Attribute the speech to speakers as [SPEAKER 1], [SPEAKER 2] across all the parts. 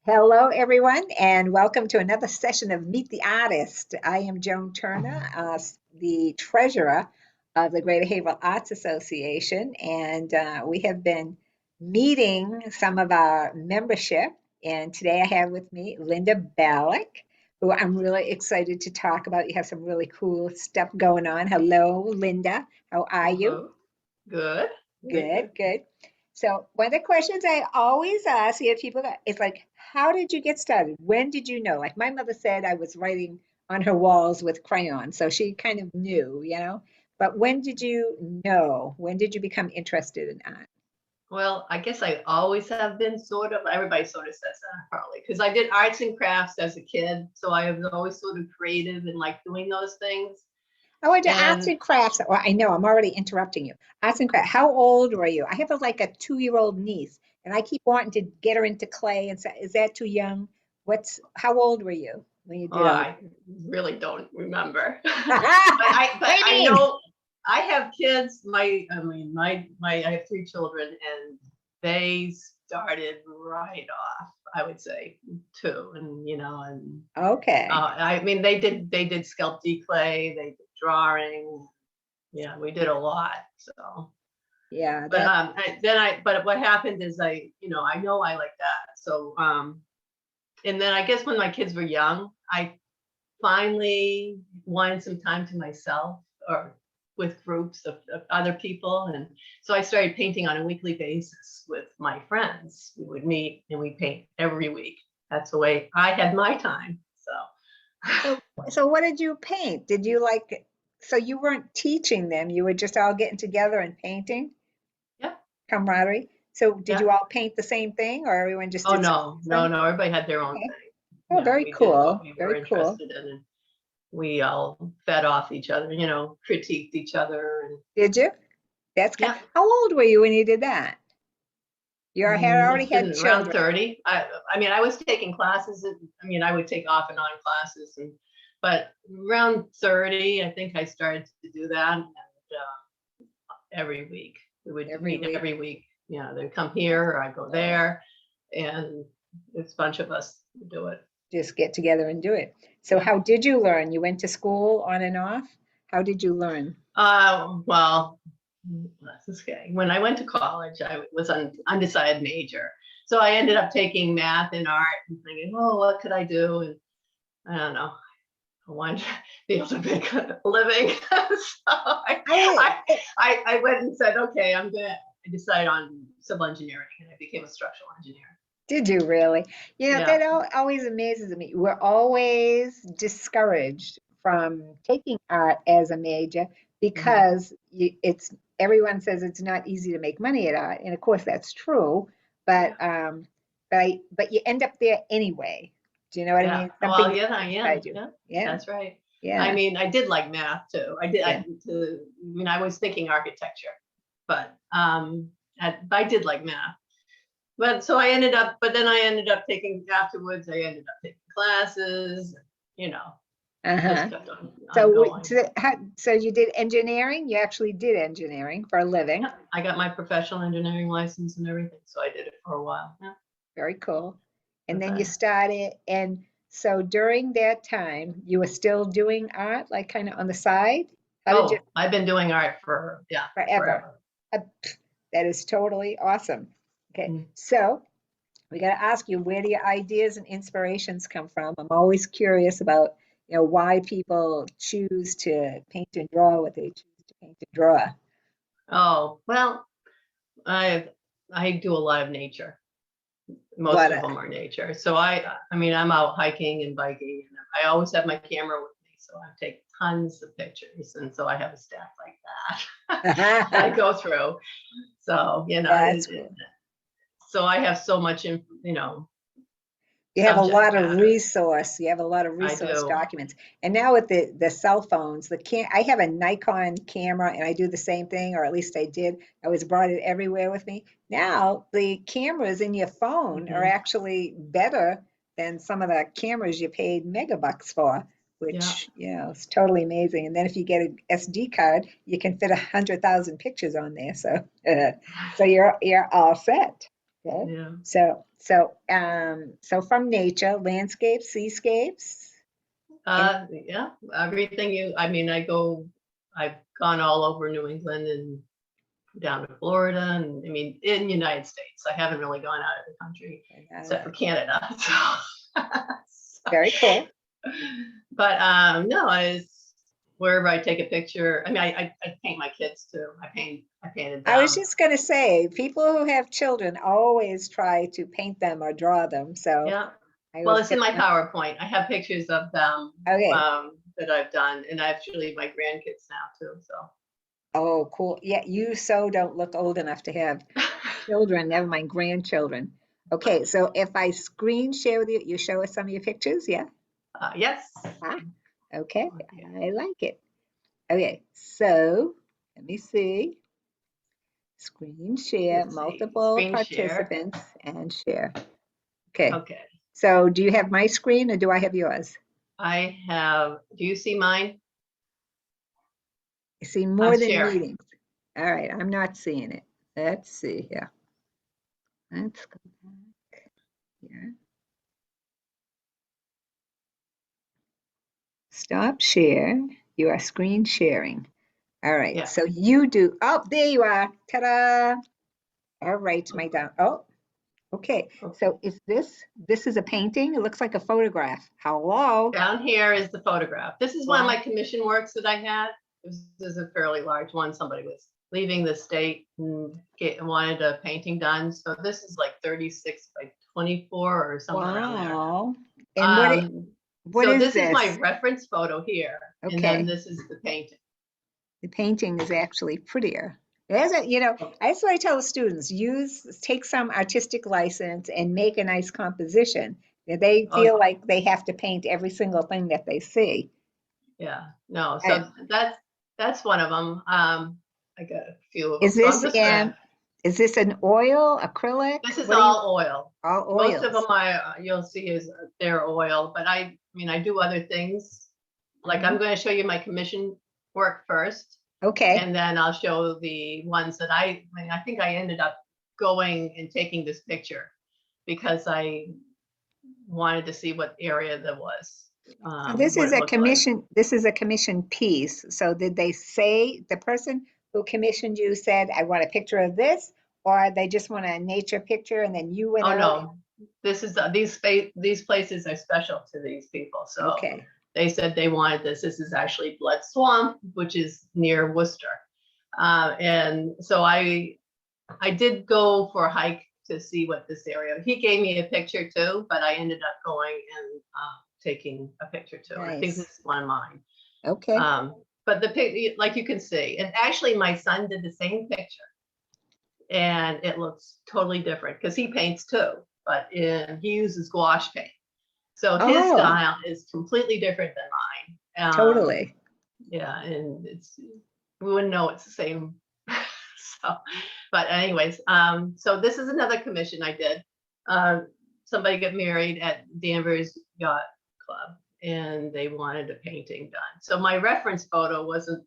[SPEAKER 1] Hello, everyone, and welcome to another session of Meet the Artist. I am Joan Turner, the treasurer of the Greater Haverhill Arts Association, and we have been meeting some of our membership. And today I have with me Linda Balek, who I'm really excited to talk about. You have some really cool stuff going on. Hello, Linda. How are you?
[SPEAKER 2] Hello. Good. Good,
[SPEAKER 1] Good,
[SPEAKER 2] good.
[SPEAKER 1] good. So one of the questions I always ask you people is like, how did you get started? When did you know? Like my mother said I was writing on her walls with crayons, so she kind of knew. But when did you know? When did you become interested in art?
[SPEAKER 2] Well, I guess I always have been sort of, everybody sort of says that probably, because I did arts and crafts as a kid. So I was always sort of creative and like doing those things.
[SPEAKER 1] I went to arts
[SPEAKER 2] And
[SPEAKER 1] and crafts. Well, I know I'm already interrupting you. Arts and crafts. How old were you? I have like a 2-year-old niece, and I keep wanting to get her into clay and say, is that too young? How old were you when you did all
[SPEAKER 2] I really don't remember. But
[SPEAKER 1] What do you
[SPEAKER 2] I
[SPEAKER 1] mean?
[SPEAKER 2] know I have kids. I have three children and they started right off, I would say two. And
[SPEAKER 1] Okay.
[SPEAKER 2] they did sculpty clay, they did drawing. Yeah, we did a lot. So,
[SPEAKER 1] Yeah,
[SPEAKER 2] but
[SPEAKER 1] that
[SPEAKER 2] but what happened is I know I like that. So, and then I guess when my kids were young, I finally wanted some time to myself or with groups of other people. And so I started painting on a weekly basis with my friends. We would meet and we paint every week. That's the way I had my time. So
[SPEAKER 1] so so what did you paint? Did you like so you weren't teaching them, you were just all getting together and painting,
[SPEAKER 2] yeah,
[SPEAKER 1] camaraderie. So did
[SPEAKER 2] yeah.
[SPEAKER 1] you all paint the same thing or everyone just
[SPEAKER 2] Oh
[SPEAKER 1] did something
[SPEAKER 2] no, no,
[SPEAKER 1] different?
[SPEAKER 2] no. Everybody had their own
[SPEAKER 1] Okay.
[SPEAKER 2] thing.
[SPEAKER 1] Oh,
[SPEAKER 2] Yeah,
[SPEAKER 1] very
[SPEAKER 2] we did what
[SPEAKER 1] cool.
[SPEAKER 2] we were
[SPEAKER 1] Very cool.
[SPEAKER 2] interested in, and we all fed off each other. Critiqued each other, and
[SPEAKER 1] Did you? That's kind
[SPEAKER 2] yeah.
[SPEAKER 1] How old were you when you did that? You had already
[SPEAKER 2] Must have
[SPEAKER 1] had
[SPEAKER 2] been around
[SPEAKER 1] children.
[SPEAKER 2] 30. I was taking classes. I would take off and on classes, but around 30, I think I started to do that. And every week we would
[SPEAKER 1] Every
[SPEAKER 2] meet
[SPEAKER 1] week.
[SPEAKER 2] every week. Yeah, they'd come here or I'd go there, and it's a bunch of us who do it.
[SPEAKER 1] Just get together and do it. So
[SPEAKER 2] Yeah.
[SPEAKER 1] how did you learn? You went to school on and off? How did you learn?
[SPEAKER 2] Well, that's okay. When I went to college, I was undecided major. So I ended up taking math and art and thinking, oh, what could I do? And I don't know. I wanted to be able to make a living. So
[SPEAKER 1] I,
[SPEAKER 2] I went and said, okay, I decided on civil engineering and I became a structural engineer.
[SPEAKER 1] Did you really?
[SPEAKER 2] Yeah.
[SPEAKER 1] That always amazes me. We're always discouraged from taking art as a major
[SPEAKER 2] Mhm.
[SPEAKER 1] because it's everyone says it's not easy to make money at art, and of course that's true.
[SPEAKER 2] Yeah.
[SPEAKER 1] But you end up there anyway. Do you know what I
[SPEAKER 2] Yeah.
[SPEAKER 1] mean? Something
[SPEAKER 2] Well,
[SPEAKER 1] that
[SPEAKER 2] yeah, yeah,
[SPEAKER 1] inside you.
[SPEAKER 2] yeah.
[SPEAKER 1] Yeah,
[SPEAKER 2] That's right.
[SPEAKER 1] yeah,
[SPEAKER 2] I did like math too. I did.
[SPEAKER 1] yeah.
[SPEAKER 2] I was thinking architecture, but I did like math. But so I ended up. But then I ended up taking afterwards. I ended up taking classes. You know, just
[SPEAKER 1] Uh-huh.
[SPEAKER 2] kept on going.
[SPEAKER 1] So you did engineering? You actually did engineering for a living.
[SPEAKER 2] Yeah, I got my professional engineering license and everything, so I did it for a while. Yeah.
[SPEAKER 1] Very cool. And then you
[SPEAKER 2] Okay.
[SPEAKER 1] started, and so during that time, you were still doing art, like kind of on the side? How did you,
[SPEAKER 2] Oh, I've been doing art for yeah
[SPEAKER 1] forever?
[SPEAKER 2] forever.
[SPEAKER 1] Uh, that is totally awesome. Okay,
[SPEAKER 2] Mm.
[SPEAKER 1] so we got to ask you, where do your ideas and inspirations come from? I'm always curious about, why people choose to paint and draw what they choose to paint and draw.
[SPEAKER 2] Oh well, I I do a lot of nature. Most
[SPEAKER 1] What
[SPEAKER 2] of
[SPEAKER 1] a,
[SPEAKER 2] them are nature. So I'm out hiking and biking, and I always have my camera with me. So I take tons of pictures, and so I have a stack like that that I go through. So
[SPEAKER 1] that's cool.
[SPEAKER 2] so I have so much,
[SPEAKER 1] You have a
[SPEAKER 2] subject
[SPEAKER 1] lot of
[SPEAKER 2] matter.
[SPEAKER 1] resource. You have a lot of
[SPEAKER 2] I
[SPEAKER 1] resource
[SPEAKER 2] do.
[SPEAKER 1] documents. And now with the cell phones, I have a Nikon camera and I do the same thing, or at least I did. I always brought it everywhere with me. Now the cameras in your phone are
[SPEAKER 2] Hmm.
[SPEAKER 1] actually better than some of the cameras you paid megabucks for,
[SPEAKER 2] Yeah.
[SPEAKER 1] which, is totally amazing. And then if you get an SD card, you can fit 100,000 pictures on there. So so you're all set. Good.
[SPEAKER 2] Yeah.
[SPEAKER 1] So from nature, landscapes, seascapes.
[SPEAKER 2] Yeah, everything I mean, I've gone all over New England and down to Florida, and I mean, in the United States. I haven't really gone out of the country except for Canada. So,
[SPEAKER 1] Very cool.
[SPEAKER 2] but no, it's wherever I take a picture. I mean, I paint my kids too. I painted
[SPEAKER 1] I was
[SPEAKER 2] them.
[SPEAKER 1] just going to say, people who have children always try to paint them or draw them. So
[SPEAKER 2] Yeah.
[SPEAKER 1] I
[SPEAKER 2] Well,
[SPEAKER 1] was
[SPEAKER 2] it's in
[SPEAKER 1] going
[SPEAKER 2] my
[SPEAKER 1] to,
[SPEAKER 2] PowerPoint. I have pictures of them
[SPEAKER 1] okay.
[SPEAKER 2] that I've done, and actually my grandkids now too. So.
[SPEAKER 1] Oh, cool. Yeah, you so don't look old enough to have children, never mind grandchildren. Okay, so if I screen share with you, you show us some of your pictures, yeah?
[SPEAKER 2] Yes.
[SPEAKER 1] Ah, okay,
[SPEAKER 2] Okay.
[SPEAKER 1] I like it. Okay, so let me see. Screen share,
[SPEAKER 2] Let's see.
[SPEAKER 1] multiple
[SPEAKER 2] Screen share.
[SPEAKER 1] participants and share. Okay,
[SPEAKER 2] Okay.
[SPEAKER 1] so do you have my screen or do I have yours?
[SPEAKER 2] I have. Do you see mine?
[SPEAKER 1] I see
[SPEAKER 2] I'm
[SPEAKER 1] more than
[SPEAKER 2] sharing.
[SPEAKER 1] meetings. All right, I'm not seeing it. Let's see here. Let's go back here. Stop share. You are screen sharing. All right,
[SPEAKER 2] Yeah.
[SPEAKER 1] so you do, oh, there you are. Ta-da. All right, my down. Oh, okay.
[SPEAKER 2] Okay.
[SPEAKER 1] So this is a painting? It looks like a photograph. Hello?
[SPEAKER 2] Down here is the photograph. This is one of my commission works that I had. This is a fairly large one. Somebody was leaving the state and wanted a painting done. So this is like 36 by 24 or something around there.
[SPEAKER 1] Wow. And what
[SPEAKER 2] So
[SPEAKER 1] is
[SPEAKER 2] this is my
[SPEAKER 1] this?
[SPEAKER 2] reference photo here, and then
[SPEAKER 1] Okay,
[SPEAKER 2] this is the painting.
[SPEAKER 1] the painting is actually prettier. That's what I tell the students, take some artistic license and make a nice composition. They
[SPEAKER 2] Oh,
[SPEAKER 1] feel like they have to paint every single thing that they see.
[SPEAKER 2] yeah. No,
[SPEAKER 1] I-
[SPEAKER 2] so that's one of them. I got a few of
[SPEAKER 1] Is
[SPEAKER 2] them. So I'm
[SPEAKER 1] this
[SPEAKER 2] just gonna.
[SPEAKER 1] an oil, acrylic?
[SPEAKER 2] This is
[SPEAKER 1] What are you,
[SPEAKER 2] all oil.
[SPEAKER 1] all
[SPEAKER 2] Most of them
[SPEAKER 1] oils?
[SPEAKER 2] you'll see is their oil, but I mean I do other things. Like I'm
[SPEAKER 1] Mhm.
[SPEAKER 2] going to show you my commission work first,
[SPEAKER 1] Okay.
[SPEAKER 2] and then I'll show the ones that I mean I think I ended up going and taking this picture because I wanted to see what area there was,
[SPEAKER 1] So this
[SPEAKER 2] what
[SPEAKER 1] is
[SPEAKER 2] it looked like.
[SPEAKER 1] this is a commission piece. So did they say, the person who commissioned you said, I want a picture of this, or they just want a nature picture and then you went
[SPEAKER 2] Oh
[SPEAKER 1] out?
[SPEAKER 2] no, this is these places are special to these people. So
[SPEAKER 1] Okay.
[SPEAKER 2] they said they wanted this. This is actually Blood Swamp, which is near Worcester. And so I did go for a hike to see what this area. He gave me a picture too, but I ended up going and taking a picture too. And I think this
[SPEAKER 1] Nice.
[SPEAKER 2] is one of mine.
[SPEAKER 1] Okay.
[SPEAKER 2] But the pic, like you can see, and actually my son did the same picture, and it looks totally different because he paints too, but he uses gouache paint. So his
[SPEAKER 1] Oh,
[SPEAKER 2] style is completely different than mine.
[SPEAKER 1] totally.
[SPEAKER 2] Yeah, and we wouldn't know it's the same. So, but anyways, so this is another commission I did. Somebody got married at Danvers Yacht Club, and they wanted a painting done. So my reference photo wasn't,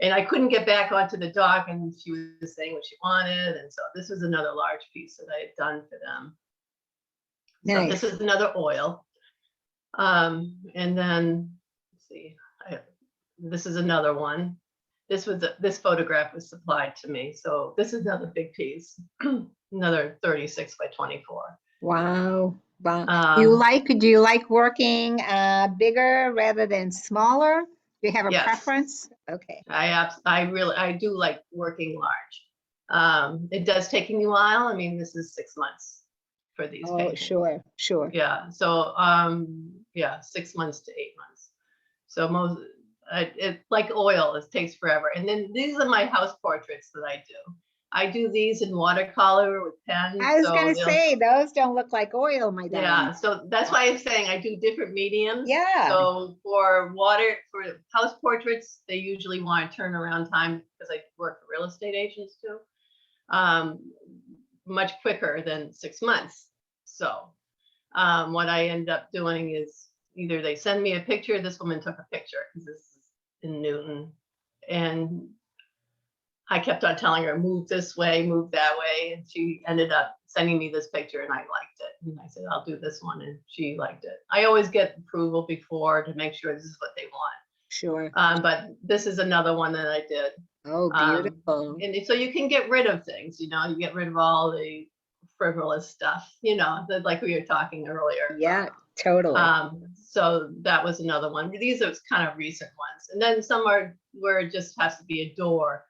[SPEAKER 2] and I couldn't get back onto the dock, and she was saying what she wanted, and so this was another large piece that I had done for them. So this
[SPEAKER 1] Nice.
[SPEAKER 2] is another oil. And then let's see, this is another one. This photograph was supplied to me. So this is another big piece, another 36 by 24.
[SPEAKER 1] Wow. Wow.
[SPEAKER 2] Um,
[SPEAKER 1] Do you like working bigger rather than smaller? Do you have a
[SPEAKER 2] yes,
[SPEAKER 1] preference? Okay.
[SPEAKER 2] I do like working large. It does take me a while. I mean, this is 6 months for these
[SPEAKER 1] Oh,
[SPEAKER 2] paintings.
[SPEAKER 1] sure, sure.
[SPEAKER 2] Yeah. So yeah, 6 months to 8 months. So most it like oil, it takes forever. And then these are my house portraits that I do. I do these in watercolor with pens.
[SPEAKER 1] I was
[SPEAKER 2] So
[SPEAKER 1] gonna
[SPEAKER 2] they'll
[SPEAKER 1] say, those don't look like oil, my darling.
[SPEAKER 2] yeah. So that's why I'm saying I do different mediums.
[SPEAKER 1] Yeah.
[SPEAKER 2] So for house portraits, they usually want a turnaround time because I work for real estate agents too. Um, much quicker than 6 months. So what I end up doing is either they send me a picture. This woman took a picture because this is in Newton, and I kept on telling her move this way, move that way, and she ended up sending me this picture and I liked it. And I said, I'll do this one. And she liked it. I always get approval before to make sure this is what they want.
[SPEAKER 1] Sure.
[SPEAKER 2] But this is another one that I did.
[SPEAKER 1] Oh, beautiful.
[SPEAKER 2] And so you can get rid of things, you get rid of all the frivolous stuff, like we were talking earlier.
[SPEAKER 1] Yeah, totally.
[SPEAKER 2] So that was another one. These are kind of recent ones. And then some are where it just has to be a door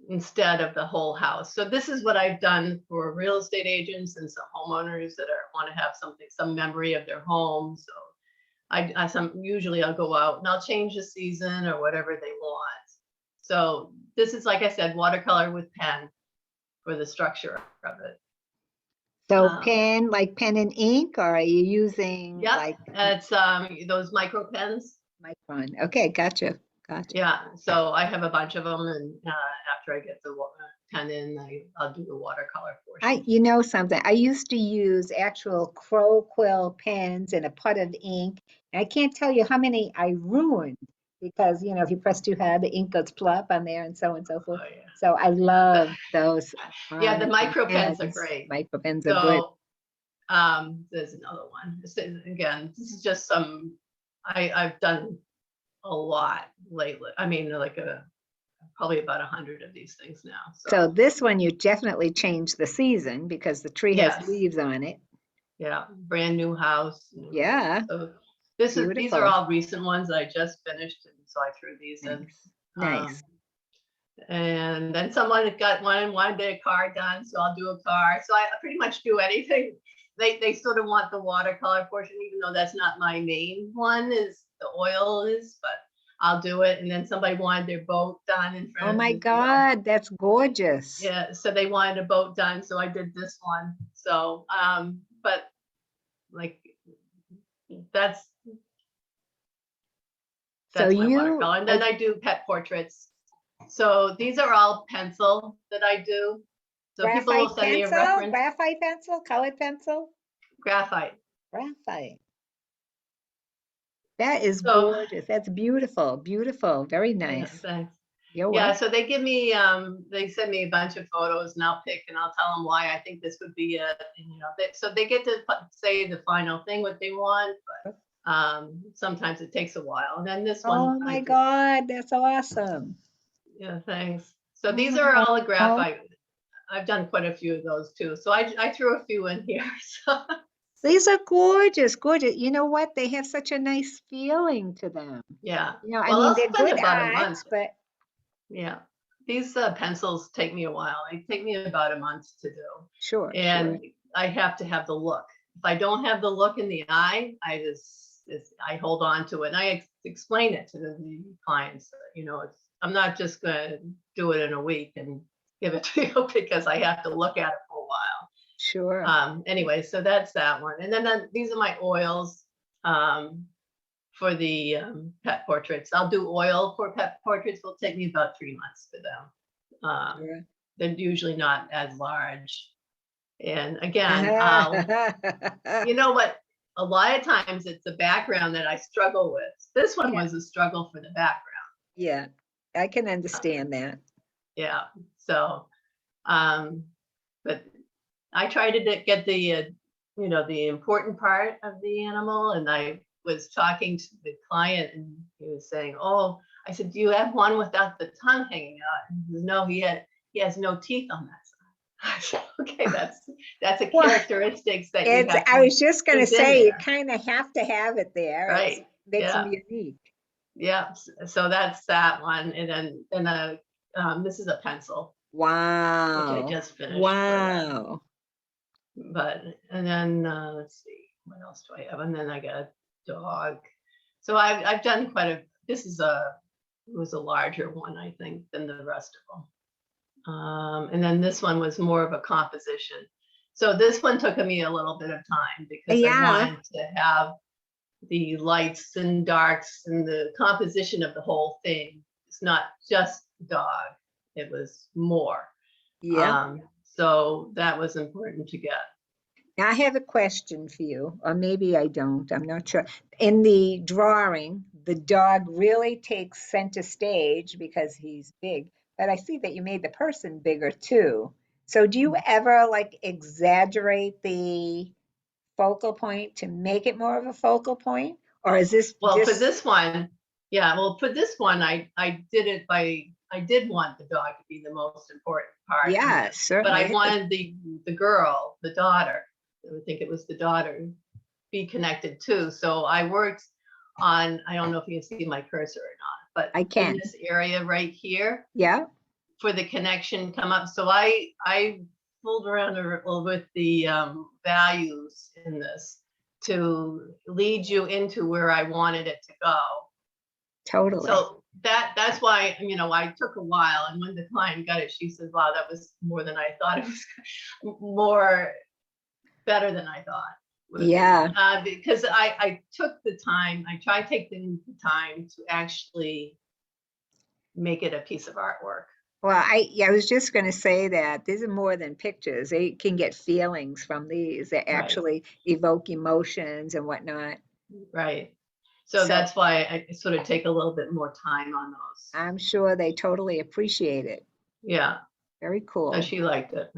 [SPEAKER 2] instead of the whole house. So this is what I've done for real estate agents and some homeowners that want to have some memory of their home. So usually I'll go out and I'll change the season or whatever they want. So this is, like I said, watercolor with pen for the structure of it.
[SPEAKER 1] So pen, like pen and ink, or are you using like?
[SPEAKER 2] It's those micro pens.
[SPEAKER 1] Micron. Okay, gotcha.
[SPEAKER 2] Yeah, so I have a bunch of them, and after I get the pen in, I'll do the watercolor portion.
[SPEAKER 1] You know something? I used to use actual crow quill pens and a pot of ink. And I can't tell you how many I ruined because, if you press too hard, the ink goes plop on there and so forth.
[SPEAKER 2] Oh, yeah.
[SPEAKER 1] So I love those.
[SPEAKER 2] Yeah, the micro pens are great.
[SPEAKER 1] Micro pens are good.
[SPEAKER 2] There's another one. Again, this is just some, I've done a lot lately. I mean, like probably about 100 of these things now.
[SPEAKER 1] So this one, you definitely changed the season because the tree has leaves on it.
[SPEAKER 2] Yeah, brand new house.
[SPEAKER 1] Yeah.
[SPEAKER 2] So these are all recent ones that I just finished, and so I threw these in.
[SPEAKER 1] Nice.
[SPEAKER 2] And then someone got wanted their car done, so I'll do a car. So I pretty much do anything. They sort of want the watercolor portion, even though that's not my main one, is the oil is, but I'll do it. And then somebody wanted their boat done in front of.
[SPEAKER 1] Oh my God, that's gorgeous.
[SPEAKER 2] Yeah, so they wanted a boat done, so I did this one. So, but like that's my watercolor. And then I do pet portraits. So these are all pencil that I do. So people will send me a reference.
[SPEAKER 1] Graphite pencil, colored pencil?
[SPEAKER 2] Graphite.
[SPEAKER 1] Graphite. That is gorgeous. That's beautiful. Beautiful. Very nice.
[SPEAKER 2] Yeah, thanks.
[SPEAKER 1] You're welcome.
[SPEAKER 2] So they give me, they send me a bunch of photos and I'll pick and I'll tell them why I think this would be so they get to say the final thing, what they want, but sometimes it takes a while. And then this one.
[SPEAKER 1] Oh my God, that's awesome.
[SPEAKER 2] Yeah, thanks. So these are all the graphite. I've done quite a few of those too. So I threw a few in here. So.
[SPEAKER 1] These are gorgeous, gorgeous. You know what? They have such a nice feeling to them.
[SPEAKER 2] Yeah.
[SPEAKER 1] I mean, they're good arts, but.
[SPEAKER 2] Yeah. These pencils take me a while. They take me about a month to do.
[SPEAKER 1] Sure.
[SPEAKER 2] And I have to have the look. If I don't have the look in the eye, I hold on to it. And I explain it to the clients. I'm not just going to do it in a week and give it to you because I have to look at it for a while.
[SPEAKER 1] Sure.
[SPEAKER 2] Anyway, so that's that one. And then these are my oils for the pet portraits. I'll do oil for pet portraits. It'll take me about 3 months for them.
[SPEAKER 1] Sure.
[SPEAKER 2] They're usually not as large. And again, you know what? A lot of times it's the background that I struggle with. This one was a struggle for the background.
[SPEAKER 1] Yeah, I can understand that.
[SPEAKER 2] Yeah. So, but I try to get the, the important part of the animal. And I was talking to the client and he was saying, oh, I said, do you have one without the tongue hanging out? And he says, no, he has no teeth on that side. I said, okay, that's a characteristics that you have.
[SPEAKER 1] I was just going to say, you kind of have to have it there.
[SPEAKER 2] Right.
[SPEAKER 1] It makes them unique.
[SPEAKER 2] Yeah. So that's that one. And then this is a pencil.
[SPEAKER 1] Wow.
[SPEAKER 2] Which I just finished.
[SPEAKER 1] Wow.
[SPEAKER 2] And then let's see, what else do I have? And then I got a dog. So I've done this was a larger one, I think, than the rest of them. And then this one was more of a composition. So this one took me a little bit of time because I wanted to have the lights and darks and the composition of the whole thing. It's not just dog. It was more.
[SPEAKER 1] Yeah.
[SPEAKER 2] So that was important to get.
[SPEAKER 1] Now I have a question for you, or maybe I don't, I'm not sure. In the drawing, the dog really takes center stage because he's big, but I see that you made the person bigger too. So do you ever like exaggerate the focal point to make it more of a focal point? Or is this
[SPEAKER 2] Well, for
[SPEAKER 1] just,
[SPEAKER 2] this one, yeah, well, for this one, I did it by, I did want the dog to be the most important part in
[SPEAKER 1] yeah,
[SPEAKER 2] this, but I
[SPEAKER 1] certainly.
[SPEAKER 2] wanted the girl, the daughter, I would think it was the daughter, be connected too. So I worked on, I don't know if you can see my cursor or not, but
[SPEAKER 1] I
[SPEAKER 2] in
[SPEAKER 1] can.
[SPEAKER 2] this area right here
[SPEAKER 1] Yeah,
[SPEAKER 2] for the connection come up. So I fooled around a little with the values in this to lead you into where I wanted it to go.
[SPEAKER 1] totally.
[SPEAKER 2] So that's why, you know, I took a while, and when the client got it, she said, wow, that was more than I thought. It was more better than I thought would be.
[SPEAKER 1] Yeah.
[SPEAKER 2] Because I took the time, I tried taking the time to actually make it a piece of artwork.
[SPEAKER 1] Well, yeah, I was just going to say that these are more than pictures. They can get feelings from these. They
[SPEAKER 2] Right,
[SPEAKER 1] actually evoke emotions and whatnot.
[SPEAKER 2] right. So
[SPEAKER 1] So
[SPEAKER 2] that's why I sort of take a little bit more time on those.
[SPEAKER 1] I'm sure they totally appreciate it.
[SPEAKER 2] Yeah,
[SPEAKER 1] Very
[SPEAKER 2] no,
[SPEAKER 1] cool.
[SPEAKER 2] she liked it.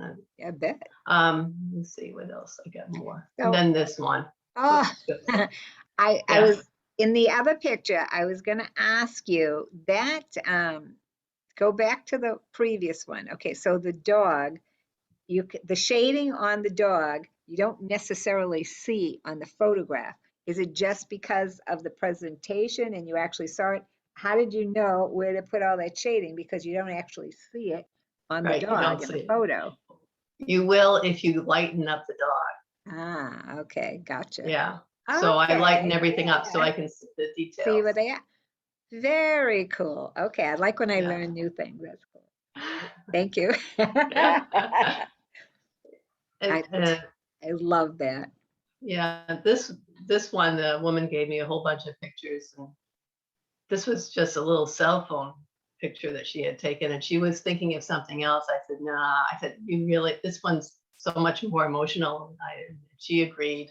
[SPEAKER 1] I bet.
[SPEAKER 2] Let's see what else I got more. And
[SPEAKER 1] So,
[SPEAKER 2] then this one.
[SPEAKER 1] oh,
[SPEAKER 2] Whoops.
[SPEAKER 1] I
[SPEAKER 2] Yeah,
[SPEAKER 1] was in the other picture. I was going to ask you that. Go back to the previous one. Okay, so the dog, the shading on the dog, you don't necessarily see on the photograph. Is it just because of the presentation and you actually saw it? How did you know where to put all that shading? Because you don't actually see it on the
[SPEAKER 2] right. You don't
[SPEAKER 1] dog in
[SPEAKER 2] see
[SPEAKER 1] the
[SPEAKER 2] it.
[SPEAKER 1] photo.
[SPEAKER 2] You will if you lighten up the dog.
[SPEAKER 1] Ah, okay, gotcha.
[SPEAKER 2] Yeah. So I lighten
[SPEAKER 1] Okay,
[SPEAKER 2] everything up so
[SPEAKER 1] yeah,
[SPEAKER 2] I can see the
[SPEAKER 1] see what
[SPEAKER 2] details.
[SPEAKER 1] they are. Very cool. Okay, I like when I
[SPEAKER 2] Yeah.
[SPEAKER 1] learn new things. That's cool. Thank you.
[SPEAKER 2] Yeah.
[SPEAKER 1] I,
[SPEAKER 2] And,
[SPEAKER 1] I love that.
[SPEAKER 2] yeah, this one, the woman gave me a whole bunch of pictures, and this was just a little cell phone picture that she had taken, and she was thinking of something else. I said, nah, I said, you really, this one's so much more emotional. She agreed.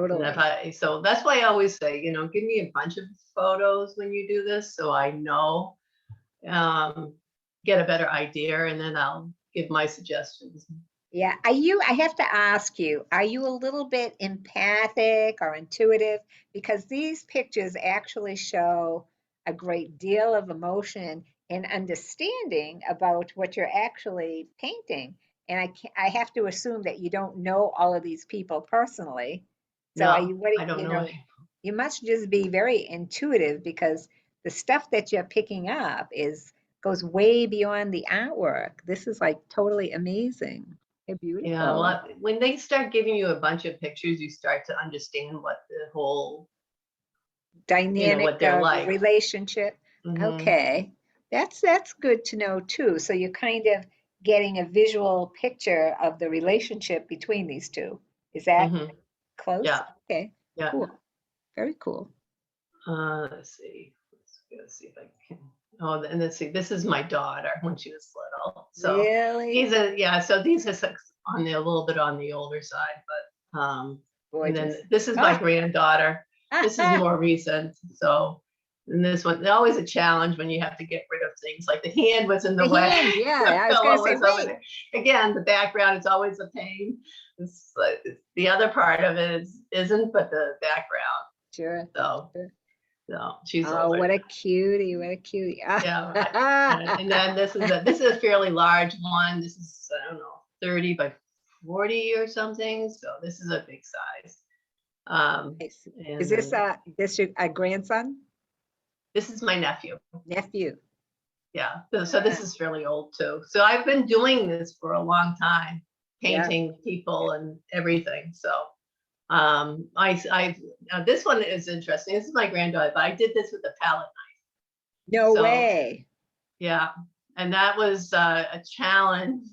[SPEAKER 2] And if
[SPEAKER 1] Totally.
[SPEAKER 2] so that's why I always say, you know, give me a bunch of photos when you do this so I know, um, get a better idea, and then I'll give my suggestions.
[SPEAKER 1] Yeah. I have to ask you, are you a little bit empathic or intuitive? Because these pictures actually show a great deal of emotion and understanding about what you're actually painting. And I have to assume that you don't know all of these people personally. So are
[SPEAKER 2] No,
[SPEAKER 1] you, what,
[SPEAKER 2] I don't
[SPEAKER 1] you
[SPEAKER 2] know
[SPEAKER 1] know,
[SPEAKER 2] any.
[SPEAKER 1] you must just be very intuitive because the stuff that you're picking up is goes way beyond the artwork. This is like totally amazing. They're
[SPEAKER 2] Yeah,
[SPEAKER 1] beautiful.
[SPEAKER 2] well, when they start giving you a bunch of pictures, you start to understand what the whole, you know,
[SPEAKER 1] Dynamic
[SPEAKER 2] what they're
[SPEAKER 1] of the
[SPEAKER 2] like.
[SPEAKER 1] relationship.
[SPEAKER 2] Hmm.
[SPEAKER 1] Okay. That's good to know too. So you're kind of getting a visual picture of the relationship between these two. Is that
[SPEAKER 2] Hmm.
[SPEAKER 1] close?
[SPEAKER 2] Yeah,
[SPEAKER 1] Okay.
[SPEAKER 2] yeah.
[SPEAKER 1] Cool. Very cool.
[SPEAKER 2] Let's see. Let's see if I can. Oh, and let's see. This is my daughter when she was little. So these
[SPEAKER 1] Really
[SPEAKER 2] are, yeah. So these are on the a little bit on the older side, but and then
[SPEAKER 1] gorgeous.
[SPEAKER 2] this is my
[SPEAKER 1] Ah,
[SPEAKER 2] granddaughter. This is more recent. So, and this one, always a challenge when you have to get rid of things. Like the hand was in the
[SPEAKER 1] the
[SPEAKER 2] way.
[SPEAKER 1] hand. Yeah,
[SPEAKER 2] The
[SPEAKER 1] I was going to
[SPEAKER 2] pillow
[SPEAKER 1] say,
[SPEAKER 2] was over
[SPEAKER 1] wait.
[SPEAKER 2] there. Again, the background is always a pain. The other part of it isn't, but the background.
[SPEAKER 1] Sure.
[SPEAKER 2] So,
[SPEAKER 1] Sure.
[SPEAKER 2] so she's
[SPEAKER 1] Oh,
[SPEAKER 2] older.
[SPEAKER 1] what a cutie. What a cutie.
[SPEAKER 2] Yeah, and then this is a fairly large one. This is, I don't know, 30 by 40 or something. So this is a big size.
[SPEAKER 1] Nice. Is
[SPEAKER 2] And
[SPEAKER 1] this
[SPEAKER 2] then
[SPEAKER 1] a grandson?
[SPEAKER 2] this is my nephew.
[SPEAKER 1] Nephew.
[SPEAKER 2] Yeah. So this
[SPEAKER 1] Ah,
[SPEAKER 2] is fairly old too. So I've been doing this for a long time,
[SPEAKER 1] yeah.
[SPEAKER 2] painting people and everything. So now this one is interesting. This is my granddaughter, but I did this with a palette knife.
[SPEAKER 1] No
[SPEAKER 2] So
[SPEAKER 1] way.
[SPEAKER 2] yeah, and that was a challenge.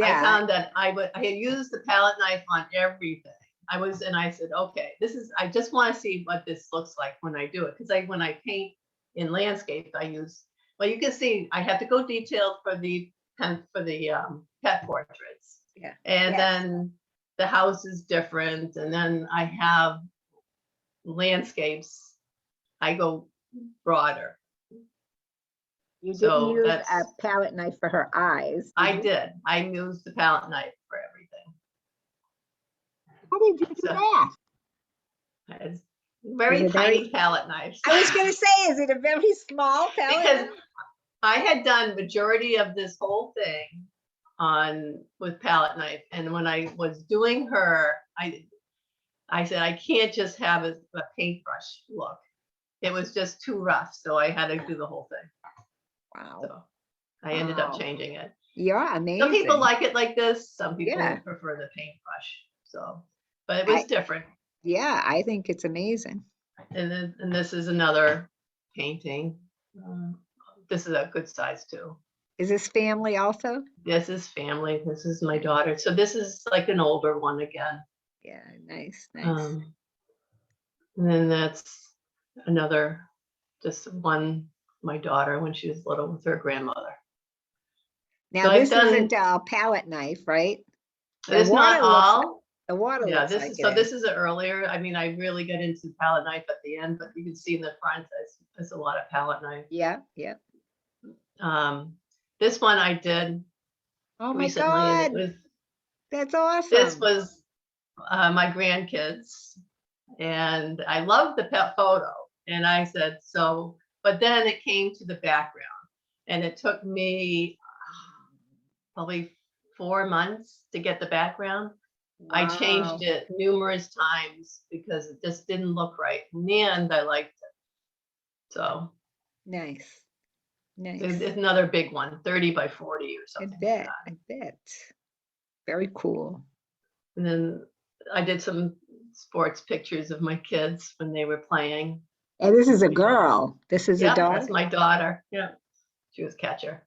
[SPEAKER 2] I
[SPEAKER 1] Yeah.
[SPEAKER 2] found that I had used the palette knife on everything. And I said, okay, I just want to see what this looks like when I do it. Because when I paint in landscape, well, you can see I have to go detailed for the pet portraits.
[SPEAKER 1] Yeah.
[SPEAKER 2] And
[SPEAKER 1] Yes.
[SPEAKER 2] then the house is different. And then I have landscapes. I go broader.
[SPEAKER 1] You didn't
[SPEAKER 2] So
[SPEAKER 1] use a
[SPEAKER 2] that's,
[SPEAKER 1] palette knife for her eyes, did
[SPEAKER 2] I
[SPEAKER 1] you?
[SPEAKER 2] did. I used the palette knife for everything.
[SPEAKER 1] How did you do
[SPEAKER 2] So
[SPEAKER 1] that?
[SPEAKER 2] it's
[SPEAKER 1] Is
[SPEAKER 2] very
[SPEAKER 1] it very,
[SPEAKER 2] tiny palette knives.
[SPEAKER 1] I was gonna say, is it a very small palette
[SPEAKER 2] Because
[SPEAKER 1] knife?
[SPEAKER 2] I had done majority of this whole thing on with palette knife. And when I was doing her, I said, I can't just have a paintbrush look. It was just too rough. So I had to do the whole thing.
[SPEAKER 1] Wow,
[SPEAKER 2] So I ended up
[SPEAKER 1] wow.
[SPEAKER 2] changing it.
[SPEAKER 1] You're
[SPEAKER 2] Some people
[SPEAKER 1] amazing.
[SPEAKER 2] like it like this. Some
[SPEAKER 1] Yeah,
[SPEAKER 2] people prefer the paintbrush. So, but it was
[SPEAKER 1] I,
[SPEAKER 2] different.
[SPEAKER 1] yeah, I think it's amazing.
[SPEAKER 2] And this is another painting. Um, this is a good size too.
[SPEAKER 1] Is this family also?
[SPEAKER 2] This is family. This is my daughter. So this is like an older one again.
[SPEAKER 1] Yeah, nice, nice.
[SPEAKER 2] Um, and then that's another, just one, my daughter when she was little with her grandmother.
[SPEAKER 1] Now
[SPEAKER 2] So I've
[SPEAKER 1] this
[SPEAKER 2] done,
[SPEAKER 1] isn't a palette knife, right? The
[SPEAKER 2] this not
[SPEAKER 1] water looks,
[SPEAKER 2] all.
[SPEAKER 1] the water
[SPEAKER 2] Yeah,
[SPEAKER 1] looks
[SPEAKER 2] this
[SPEAKER 1] like
[SPEAKER 2] is,
[SPEAKER 1] it
[SPEAKER 2] so
[SPEAKER 1] is.
[SPEAKER 2] this is earlier. I mean, I really got into palette knife at the end, but you can see in the front, there's a lot of palette knife.
[SPEAKER 1] Yeah, yeah.
[SPEAKER 2] Um, this one I did
[SPEAKER 1] Oh my
[SPEAKER 2] recently, and
[SPEAKER 1] God, that's
[SPEAKER 2] this
[SPEAKER 1] awesome.
[SPEAKER 2] was my grandkids, and I loved the pet photo. And I said, so, but then it came to the background, and it took me probably 4 months to get the background. I changed
[SPEAKER 1] Wow,
[SPEAKER 2] it numerous times because it just didn't look right. In the end, I liked it. So
[SPEAKER 1] nice,
[SPEAKER 2] it's
[SPEAKER 1] nice.
[SPEAKER 2] another big one, 30 by 40 or
[SPEAKER 1] I
[SPEAKER 2] something like
[SPEAKER 1] bet,
[SPEAKER 2] that.
[SPEAKER 1] I bet. Very cool.
[SPEAKER 2] And then I did some sports pictures of my kids when they were playing.
[SPEAKER 1] And this is a
[SPEAKER 2] My daughter.
[SPEAKER 1] girl. This is a
[SPEAKER 2] Yep,
[SPEAKER 1] daughter.
[SPEAKER 2] that's my daughter. Yeah, she was catcher.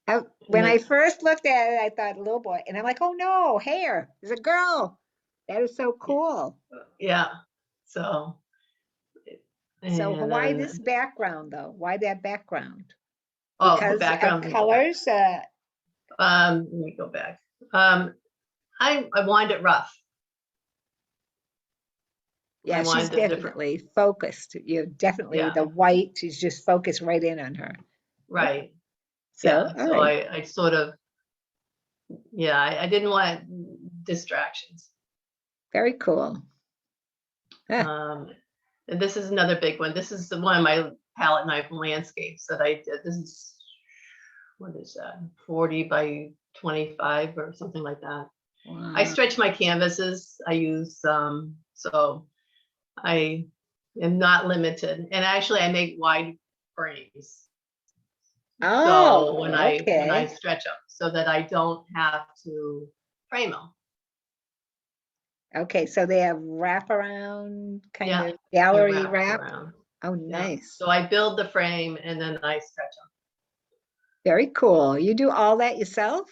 [SPEAKER 2] And
[SPEAKER 1] When I
[SPEAKER 2] then,
[SPEAKER 1] first looked at it, I thought little boy, and I'm like, oh no, hair. There's a girl. That is so cool.
[SPEAKER 2] yeah, so,
[SPEAKER 1] So
[SPEAKER 2] and
[SPEAKER 1] why this
[SPEAKER 2] then,
[SPEAKER 1] background though? Why that background?
[SPEAKER 2] oh, the
[SPEAKER 1] Because of
[SPEAKER 2] background, let me go back.
[SPEAKER 1] colors?
[SPEAKER 2] Let me go back. Um, I wanted it rough. I
[SPEAKER 1] Yeah, she's
[SPEAKER 2] wanted a different,
[SPEAKER 1] definitely focused. You're definitely
[SPEAKER 2] yeah,
[SPEAKER 1] the white is just focused right in on her. Okay.
[SPEAKER 2] right.
[SPEAKER 1] So,
[SPEAKER 2] Yeah,
[SPEAKER 1] all
[SPEAKER 2] so
[SPEAKER 1] right.
[SPEAKER 2] I sort of, yeah, I didn't want distractions.
[SPEAKER 1] Very cool. Huh.
[SPEAKER 2] Um, and this is another big one. This is one of my palette knife landscapes that I did. This is, what is that, 40 by 25 or something like that. I
[SPEAKER 1] Wow.
[SPEAKER 2] stretch my canvases. I use, so I am not limited. And actually I make wide frames. So when
[SPEAKER 1] Oh,
[SPEAKER 2] I
[SPEAKER 1] okay.
[SPEAKER 2] stretch them so that I don't have to frame them.
[SPEAKER 1] Okay, so they have wraparound kind
[SPEAKER 2] Yeah,
[SPEAKER 1] of
[SPEAKER 2] they're
[SPEAKER 1] gallery
[SPEAKER 2] wrapped
[SPEAKER 1] wrap.
[SPEAKER 2] around.
[SPEAKER 1] Oh,
[SPEAKER 2] Yeah.
[SPEAKER 1] nice.
[SPEAKER 2] So I build the frame and then I stretch them.
[SPEAKER 1] Very cool. You do all that yourself?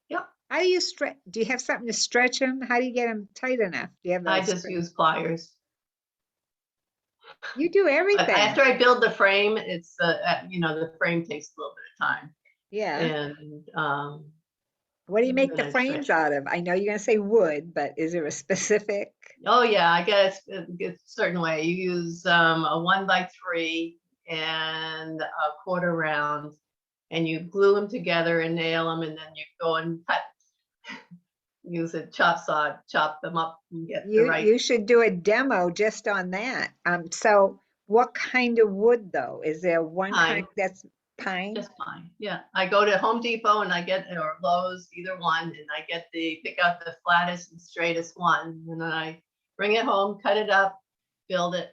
[SPEAKER 2] Yep.
[SPEAKER 1] How do you stretch? Do you have something to stretch them? How do you get them tight enough? Do you have
[SPEAKER 2] I
[SPEAKER 1] a
[SPEAKER 2] just
[SPEAKER 1] stretch?
[SPEAKER 2] use pliers.
[SPEAKER 1] You do
[SPEAKER 2] After
[SPEAKER 1] everything.
[SPEAKER 2] I build the frame, it's the frame takes a little bit of time,
[SPEAKER 1] Yeah.
[SPEAKER 2] and
[SPEAKER 1] What do you make
[SPEAKER 2] then
[SPEAKER 1] the
[SPEAKER 2] I stretch
[SPEAKER 1] frames
[SPEAKER 2] it.
[SPEAKER 1] out of? I know you're gonna say wood, but is there a specific?
[SPEAKER 2] Oh yeah, I guess it's a certain way. You use a 1x3 and a quarter round, and you glue them together and nail them, and then you go and cut. Use a chop saw, chop them up and get the right
[SPEAKER 1] You should do a demo just on that. So what kind of wood though? Is there one kind
[SPEAKER 2] time.
[SPEAKER 1] that's pine?
[SPEAKER 2] Just fine. Yeah, I go to Home Depot and I get, or Lowe's, either one, and I get pick out the flattest and straightest one, and then I bring it home, cut it up, build it,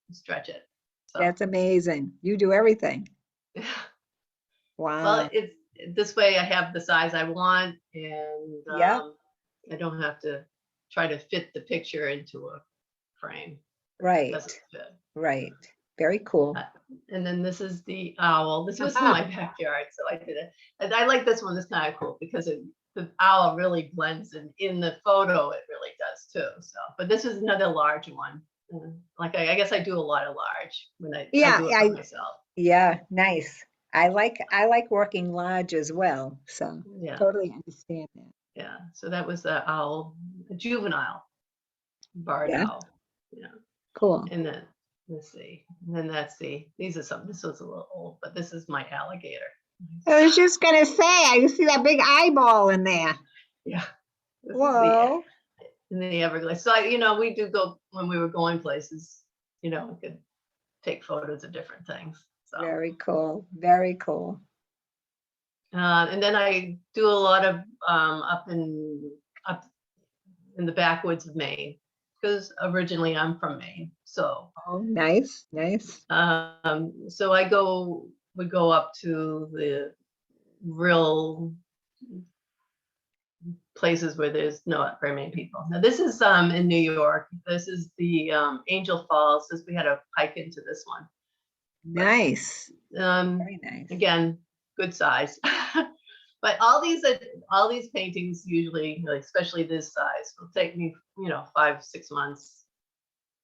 [SPEAKER 2] and stretch it. So,
[SPEAKER 1] That's amazing. You do everything.
[SPEAKER 2] well,
[SPEAKER 1] Wow.
[SPEAKER 2] it's this way I have the size I want, and
[SPEAKER 1] Yep.
[SPEAKER 2] I don't have to try to fit the picture into a frame. It
[SPEAKER 1] Right.
[SPEAKER 2] doesn't fit.
[SPEAKER 1] Right. Very cool.
[SPEAKER 2] Uh, And then this is the owl. This was in
[SPEAKER 1] Aha.
[SPEAKER 2] my backyard, so I did it. And I like this one. It's kind of cool because the owl really blends in the photo. It really does too. So, but this is another large one. Like I guess I do a lot of large when I
[SPEAKER 1] Yeah,
[SPEAKER 2] do it for myself.
[SPEAKER 1] yeah, nice. I like working large as well, so
[SPEAKER 2] Yeah,
[SPEAKER 1] totally understand that.
[SPEAKER 2] yeah. So that was the owl, a juvenile barred
[SPEAKER 1] Yeah,
[SPEAKER 2] owl. Yeah,
[SPEAKER 1] cool.
[SPEAKER 2] and then let's see. And then these are some, this was a little old, but this is my alligator.
[SPEAKER 1] I was just gonna say, I see that big eyeball in there.
[SPEAKER 2] Yeah, this is
[SPEAKER 1] Whoa,
[SPEAKER 2] the Everglades. So we do go when we were going places, we could take photos of different things. So,
[SPEAKER 1] very cool, very cool.
[SPEAKER 2] and then I do a lot of up in the backwoods of Maine, because originally I'm from Maine. So,
[SPEAKER 1] Oh, nice, nice.
[SPEAKER 2] so we go up to the real places where there's not very many people. Now this is in New York. This is the Angel Falls. We had to hike into this one.
[SPEAKER 1] Nice,
[SPEAKER 2] Um,
[SPEAKER 1] very nice.
[SPEAKER 2] again, good size. But all these paintings usually, especially this size, will take me 5-6 months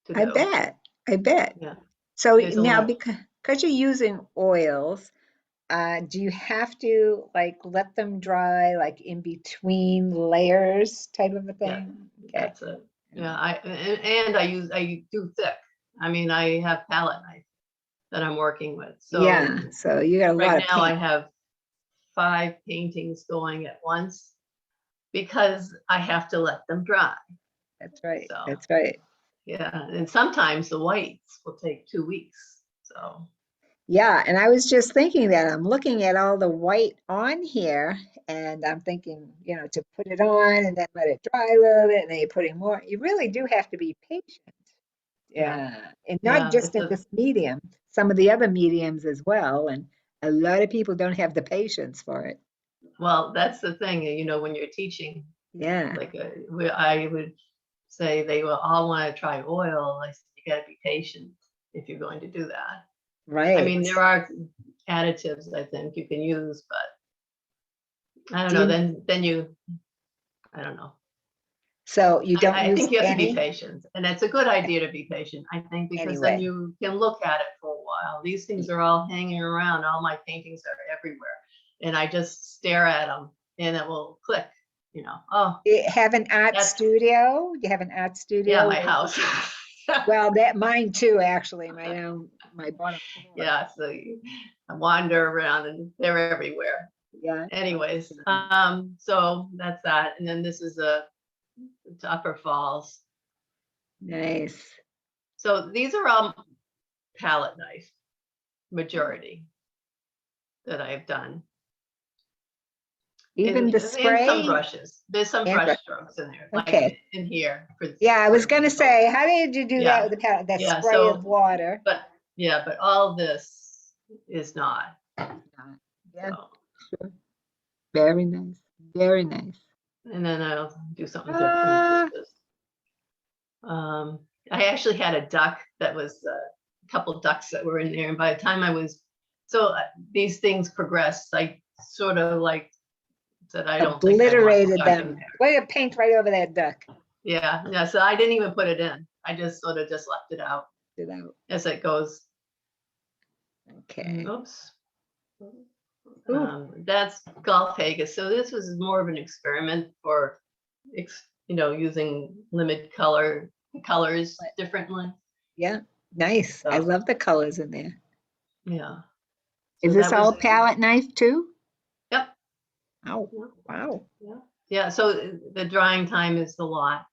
[SPEAKER 2] to
[SPEAKER 1] I
[SPEAKER 2] do.
[SPEAKER 1] bet, I bet.
[SPEAKER 2] Yeah.
[SPEAKER 1] So
[SPEAKER 2] There's a
[SPEAKER 1] now,
[SPEAKER 2] lot.
[SPEAKER 1] because you're using oils, do you have to like let them dry like in between layers type of a
[SPEAKER 2] Yeah,
[SPEAKER 1] thing? Okay.
[SPEAKER 2] that's it. Yeah, and I do thick. I mean, I have palette knife that I'm working with. So
[SPEAKER 1] Yeah, so you got a lot
[SPEAKER 2] right
[SPEAKER 1] of
[SPEAKER 2] now I
[SPEAKER 1] paint.
[SPEAKER 2] have 5 paintings going at once because I have to let them dry.
[SPEAKER 1] That's right.
[SPEAKER 2] So
[SPEAKER 1] That's right.
[SPEAKER 2] yeah, and sometimes the whites will take 2 weeks. So
[SPEAKER 1] Yeah, and I was just thinking that I'm looking at all the white on here and I'm thinking, to put it on and then let it dry a little bit and then you're putting more. You really do have to be patient.
[SPEAKER 2] yeah,
[SPEAKER 1] Yeah, and not
[SPEAKER 2] yeah,
[SPEAKER 1] just in this medium, some of the other mediums as well. And a lot of people don't have the patience for it.
[SPEAKER 2] well, that's the thing, when you're teaching,
[SPEAKER 1] Yeah,
[SPEAKER 2] like I would say they will all want to try oil. I said, you got to be patient if you're going to do that. I
[SPEAKER 1] right.
[SPEAKER 2] mean, there are additives I think you can use, but I don't
[SPEAKER 1] Do
[SPEAKER 2] know.
[SPEAKER 1] you,
[SPEAKER 2] Then I don't know.
[SPEAKER 1] so you don't
[SPEAKER 2] I
[SPEAKER 1] use
[SPEAKER 2] think you have to be
[SPEAKER 1] any
[SPEAKER 2] patient, and it's a good idea to be patient, I think, because then
[SPEAKER 1] anyway.
[SPEAKER 2] you can look at it for a while. These things are all hanging around. All my paintings are everywhere, and I just stare at them, and it will click. Oh,
[SPEAKER 1] You have an art
[SPEAKER 2] that's
[SPEAKER 1] studio? You have an art
[SPEAKER 2] yeah,
[SPEAKER 1] studio
[SPEAKER 2] my
[SPEAKER 1] where,
[SPEAKER 2] house.
[SPEAKER 1] well, that mine too, actually, my bottom floor.
[SPEAKER 2] Yeah, so I wander around, and they're everywhere.
[SPEAKER 1] Yeah.
[SPEAKER 2] Anyways,
[SPEAKER 1] Okay.
[SPEAKER 2] so that's that, and then this is it's Upper Falls.
[SPEAKER 1] Nice.
[SPEAKER 2] So these are all palette knife majority that I've done.
[SPEAKER 1] Even the
[SPEAKER 2] And some
[SPEAKER 1] spray
[SPEAKER 2] brushes. There's some
[SPEAKER 1] and
[SPEAKER 2] brush strokes in there, like
[SPEAKER 1] okay.
[SPEAKER 2] in here,
[SPEAKER 1] Yeah, I
[SPEAKER 2] for
[SPEAKER 1] was gonna
[SPEAKER 2] example.
[SPEAKER 1] say, how did you do that
[SPEAKER 2] Yeah,
[SPEAKER 1] with the palette? That
[SPEAKER 2] yeah.
[SPEAKER 1] spray of
[SPEAKER 2] So,
[SPEAKER 1] water?
[SPEAKER 2] but all this is not.
[SPEAKER 1] Yeah,
[SPEAKER 2] So,
[SPEAKER 1] sure. Very nice. Very nice.
[SPEAKER 2] and then I'll do something different.
[SPEAKER 1] Ah,
[SPEAKER 2] Um, I actually had a duck that was a couple of ducks that were in there, and by the time these things progressed. I sort of like said, I don't think I want the
[SPEAKER 1] obliterated
[SPEAKER 2] duck in
[SPEAKER 1] them.
[SPEAKER 2] there.
[SPEAKER 1] Way to paint right over that duck.
[SPEAKER 2] Yeah, yeah. So I didn't even put it in. I just sort of just left it out
[SPEAKER 1] Get out.
[SPEAKER 2] as it goes.
[SPEAKER 1] Okay.
[SPEAKER 2] Oops.
[SPEAKER 1] Ooh,
[SPEAKER 2] That's Golf Haggis. So this was more of an experiment for, using limited colors
[SPEAKER 1] but
[SPEAKER 2] differently.
[SPEAKER 1] yeah, nice. I
[SPEAKER 2] So
[SPEAKER 1] love the colors in there.
[SPEAKER 2] yeah.
[SPEAKER 1] Is
[SPEAKER 2] So
[SPEAKER 1] this
[SPEAKER 2] that was
[SPEAKER 1] all palette knife too?
[SPEAKER 2] yep.
[SPEAKER 1] Oh,
[SPEAKER 2] Yeah.
[SPEAKER 1] wow.
[SPEAKER 2] Yeah. Yeah. So the drying time is a lot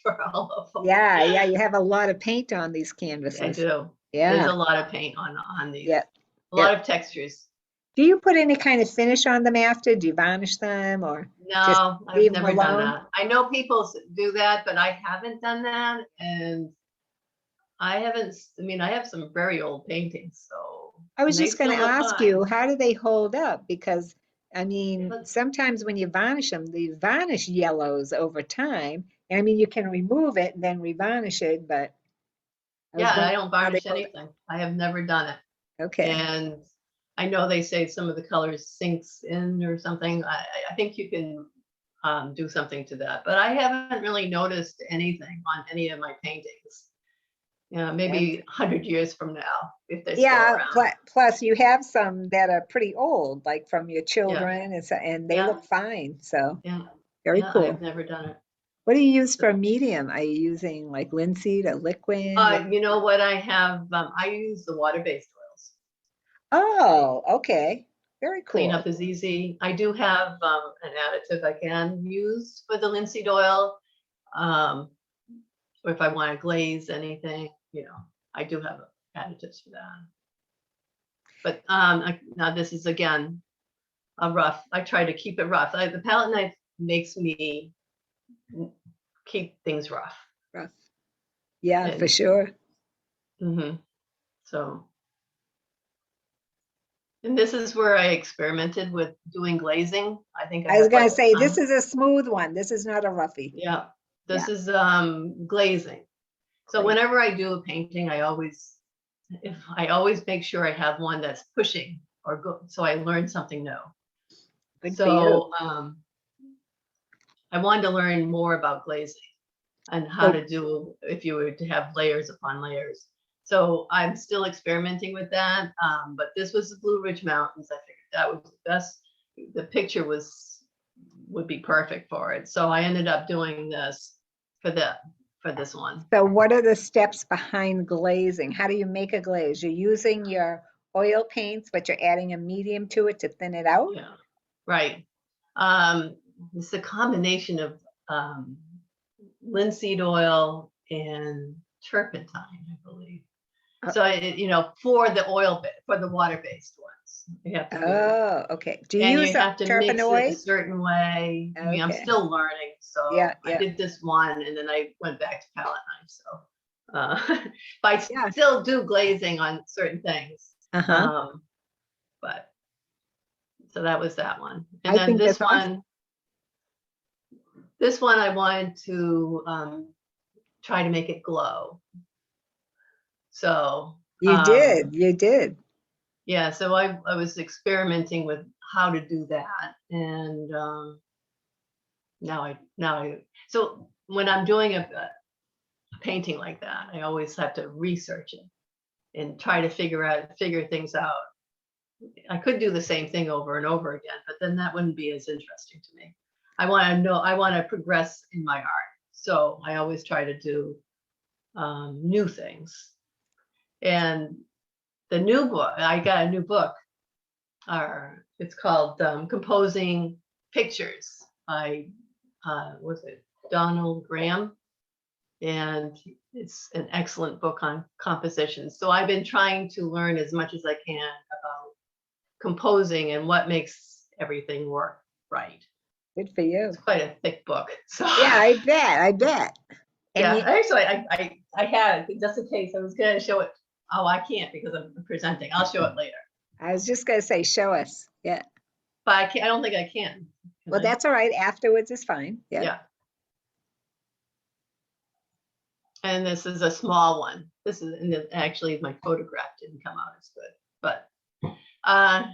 [SPEAKER 2] for all of them.
[SPEAKER 1] Yeah, yeah, you have a lot of paint on these
[SPEAKER 2] I
[SPEAKER 1] canvases.
[SPEAKER 2] do. There's
[SPEAKER 1] Yeah,
[SPEAKER 2] a lot of paint on these.
[SPEAKER 1] yeah,
[SPEAKER 2] A
[SPEAKER 1] yeah.
[SPEAKER 2] lot of textures.
[SPEAKER 1] Do you put any kind of finish on them after? Do you varnish them or just
[SPEAKER 2] No, I've
[SPEAKER 1] leave them
[SPEAKER 2] never done
[SPEAKER 1] alone?
[SPEAKER 2] that. I know people do that, but I haven't done that. And I haven't, I mean, I have some very old paintings, so,
[SPEAKER 1] I was
[SPEAKER 2] and they
[SPEAKER 1] just going to
[SPEAKER 2] still look
[SPEAKER 1] ask
[SPEAKER 2] fine.
[SPEAKER 1] you, how do they hold up? Because, I
[SPEAKER 2] Yeah,
[SPEAKER 1] mean,
[SPEAKER 2] but
[SPEAKER 1] sometimes when you varnish them, the varnish yellows over time. And I mean, you can remove it and then revarnish it, but I was
[SPEAKER 2] yeah, I
[SPEAKER 1] wondering
[SPEAKER 2] don't
[SPEAKER 1] how they
[SPEAKER 2] varnish
[SPEAKER 1] hold
[SPEAKER 2] anything. I have never done it.
[SPEAKER 1] up. Okay.
[SPEAKER 2] And I know they say some of the colors sinks in or something. I think you can do something to that, but I haven't really noticed anything on any of my paintings. Yeah, maybe 100 years from now, if they're still
[SPEAKER 1] Yeah,
[SPEAKER 2] around.
[SPEAKER 1] plus you have some that are pretty old, like from your
[SPEAKER 2] Yeah,
[SPEAKER 1] children, and so, and they
[SPEAKER 2] yeah,
[SPEAKER 1] look fine. So
[SPEAKER 2] yeah,
[SPEAKER 1] very
[SPEAKER 2] yeah. I've
[SPEAKER 1] cool.
[SPEAKER 2] never done it.
[SPEAKER 1] What do you use for medium? Are you using like linseed or liquid?
[SPEAKER 2] You know what I have? I use the water-based oils.
[SPEAKER 1] Oh, okay. Very
[SPEAKER 2] Cleanup
[SPEAKER 1] cool.
[SPEAKER 2] is easy. I do have an additive I can use for the linseed oil. Um, or if I want to glaze anything, I do have additives for that. But now this is again a rough. I try to keep it rough. The palette knife makes me keep things rough.
[SPEAKER 1] Rough. Yeah, for
[SPEAKER 2] And
[SPEAKER 1] sure.
[SPEAKER 2] so, and this is where I experimented with doing glazing. I think I
[SPEAKER 1] I was
[SPEAKER 2] have
[SPEAKER 1] gonna
[SPEAKER 2] like
[SPEAKER 1] say this is a smooth one. This is not a roughie.
[SPEAKER 2] yeah,
[SPEAKER 1] Yeah,
[SPEAKER 2] this is glazing. So
[SPEAKER 1] great.
[SPEAKER 2] whenever I do a painting, I always make sure I have one that's pushing or go, so I learn something new.
[SPEAKER 1] Good for you.
[SPEAKER 2] So I wanted to learn more about glazing and how
[SPEAKER 1] So
[SPEAKER 2] to do if you were to have layers upon layers. So I'm still experimenting with that. But this was the Blue Ridge Mountains. I figured that was the best. The picture would be perfect for it. So I ended up doing this for this one.
[SPEAKER 1] so what are the steps behind glazing? How do you make a glaze? You're using your oil paints, but you're adding a medium to it to thin it out?
[SPEAKER 2] Yeah, right. Um, it's a combination of linseed oil and turpentine, I believe.
[SPEAKER 1] Uh,
[SPEAKER 2] So for the for the water-based ones, you have to do,
[SPEAKER 1] Oh, okay. Do you
[SPEAKER 2] and
[SPEAKER 1] use
[SPEAKER 2] you
[SPEAKER 1] a
[SPEAKER 2] have to mix it a
[SPEAKER 1] terpenoid?
[SPEAKER 2] certain way. I mean, I'm
[SPEAKER 1] Okay.
[SPEAKER 2] still learning,
[SPEAKER 1] Yeah,
[SPEAKER 2] so I
[SPEAKER 1] yeah,
[SPEAKER 2] did this one, and then I went back to palette knife. So, but I
[SPEAKER 1] yeah.
[SPEAKER 2] still do glazing on certain things.
[SPEAKER 1] Uh-huh.
[SPEAKER 2] Um, but so that was that one, and
[SPEAKER 1] I
[SPEAKER 2] then
[SPEAKER 1] think that's awesome.
[SPEAKER 2] this one I wanted to try to make it glow. So
[SPEAKER 1] You did. You did.
[SPEAKER 2] yeah, so I was experimenting with how to do that, and now I so when I'm doing a painting like that, I always have to research it and try to figure things out. I could do the same thing over and over again, but then that wouldn't be as interesting to me. I want to progress in my art, so I always try to do new things. And the new book, I got a new book. It's called Composing Pictures by was it Donald Graham, and it's an excellent book on composition. So I've been trying to learn as much as I can about composing and what makes everything work right.
[SPEAKER 1] Good for you.
[SPEAKER 2] It's quite a thick book. So
[SPEAKER 1] Yeah, I bet. I bet. And
[SPEAKER 2] yeah,
[SPEAKER 1] you,
[SPEAKER 2] actually I had it just in case. I was going to show it. Oh, I can't because I'm presenting. I'll show it later.
[SPEAKER 1] I was just gonna say, show us. Yeah.
[SPEAKER 2] But I can't, I don't think I can. Can
[SPEAKER 1] Well,
[SPEAKER 2] I?
[SPEAKER 1] that's all right. Afterwards is fine. Yeah.
[SPEAKER 2] Yeah. And this is a small one. This is, and actually my photograph didn't come out as good, but uh,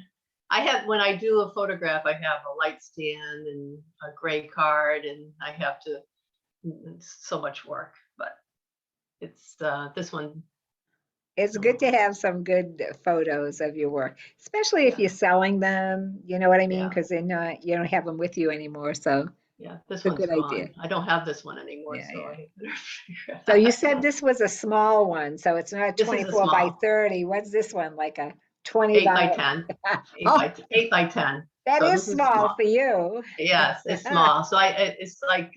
[SPEAKER 2] I have, when I do a photograph, I have a light stand and a gray card, and I have to, it's so much work, but it's this one.
[SPEAKER 1] It's good to have some good photos of your work, especially if
[SPEAKER 2] Yeah,
[SPEAKER 1] you're selling them. You know what I mean?
[SPEAKER 2] yeah,
[SPEAKER 1] Because they're not, you don't have them with you anymore. So
[SPEAKER 2] yeah. This
[SPEAKER 1] it's a
[SPEAKER 2] one's
[SPEAKER 1] good idea.
[SPEAKER 2] gone. I don't have this one anymore,
[SPEAKER 1] Yeah,
[SPEAKER 2] so
[SPEAKER 1] yeah.
[SPEAKER 2] I better figure it
[SPEAKER 1] So you
[SPEAKER 2] out.
[SPEAKER 1] said this was a small one, so it's not a
[SPEAKER 2] This is a
[SPEAKER 1] 24 by
[SPEAKER 2] small
[SPEAKER 1] 30. What's this one? Like a 20
[SPEAKER 2] 8 by
[SPEAKER 1] by
[SPEAKER 2] 10, 8
[SPEAKER 1] Oh,
[SPEAKER 2] by 8 by 10.
[SPEAKER 1] that
[SPEAKER 2] So
[SPEAKER 1] is
[SPEAKER 2] this is
[SPEAKER 1] small
[SPEAKER 2] small.
[SPEAKER 1] for you.
[SPEAKER 2] Yes, it's small. So it's like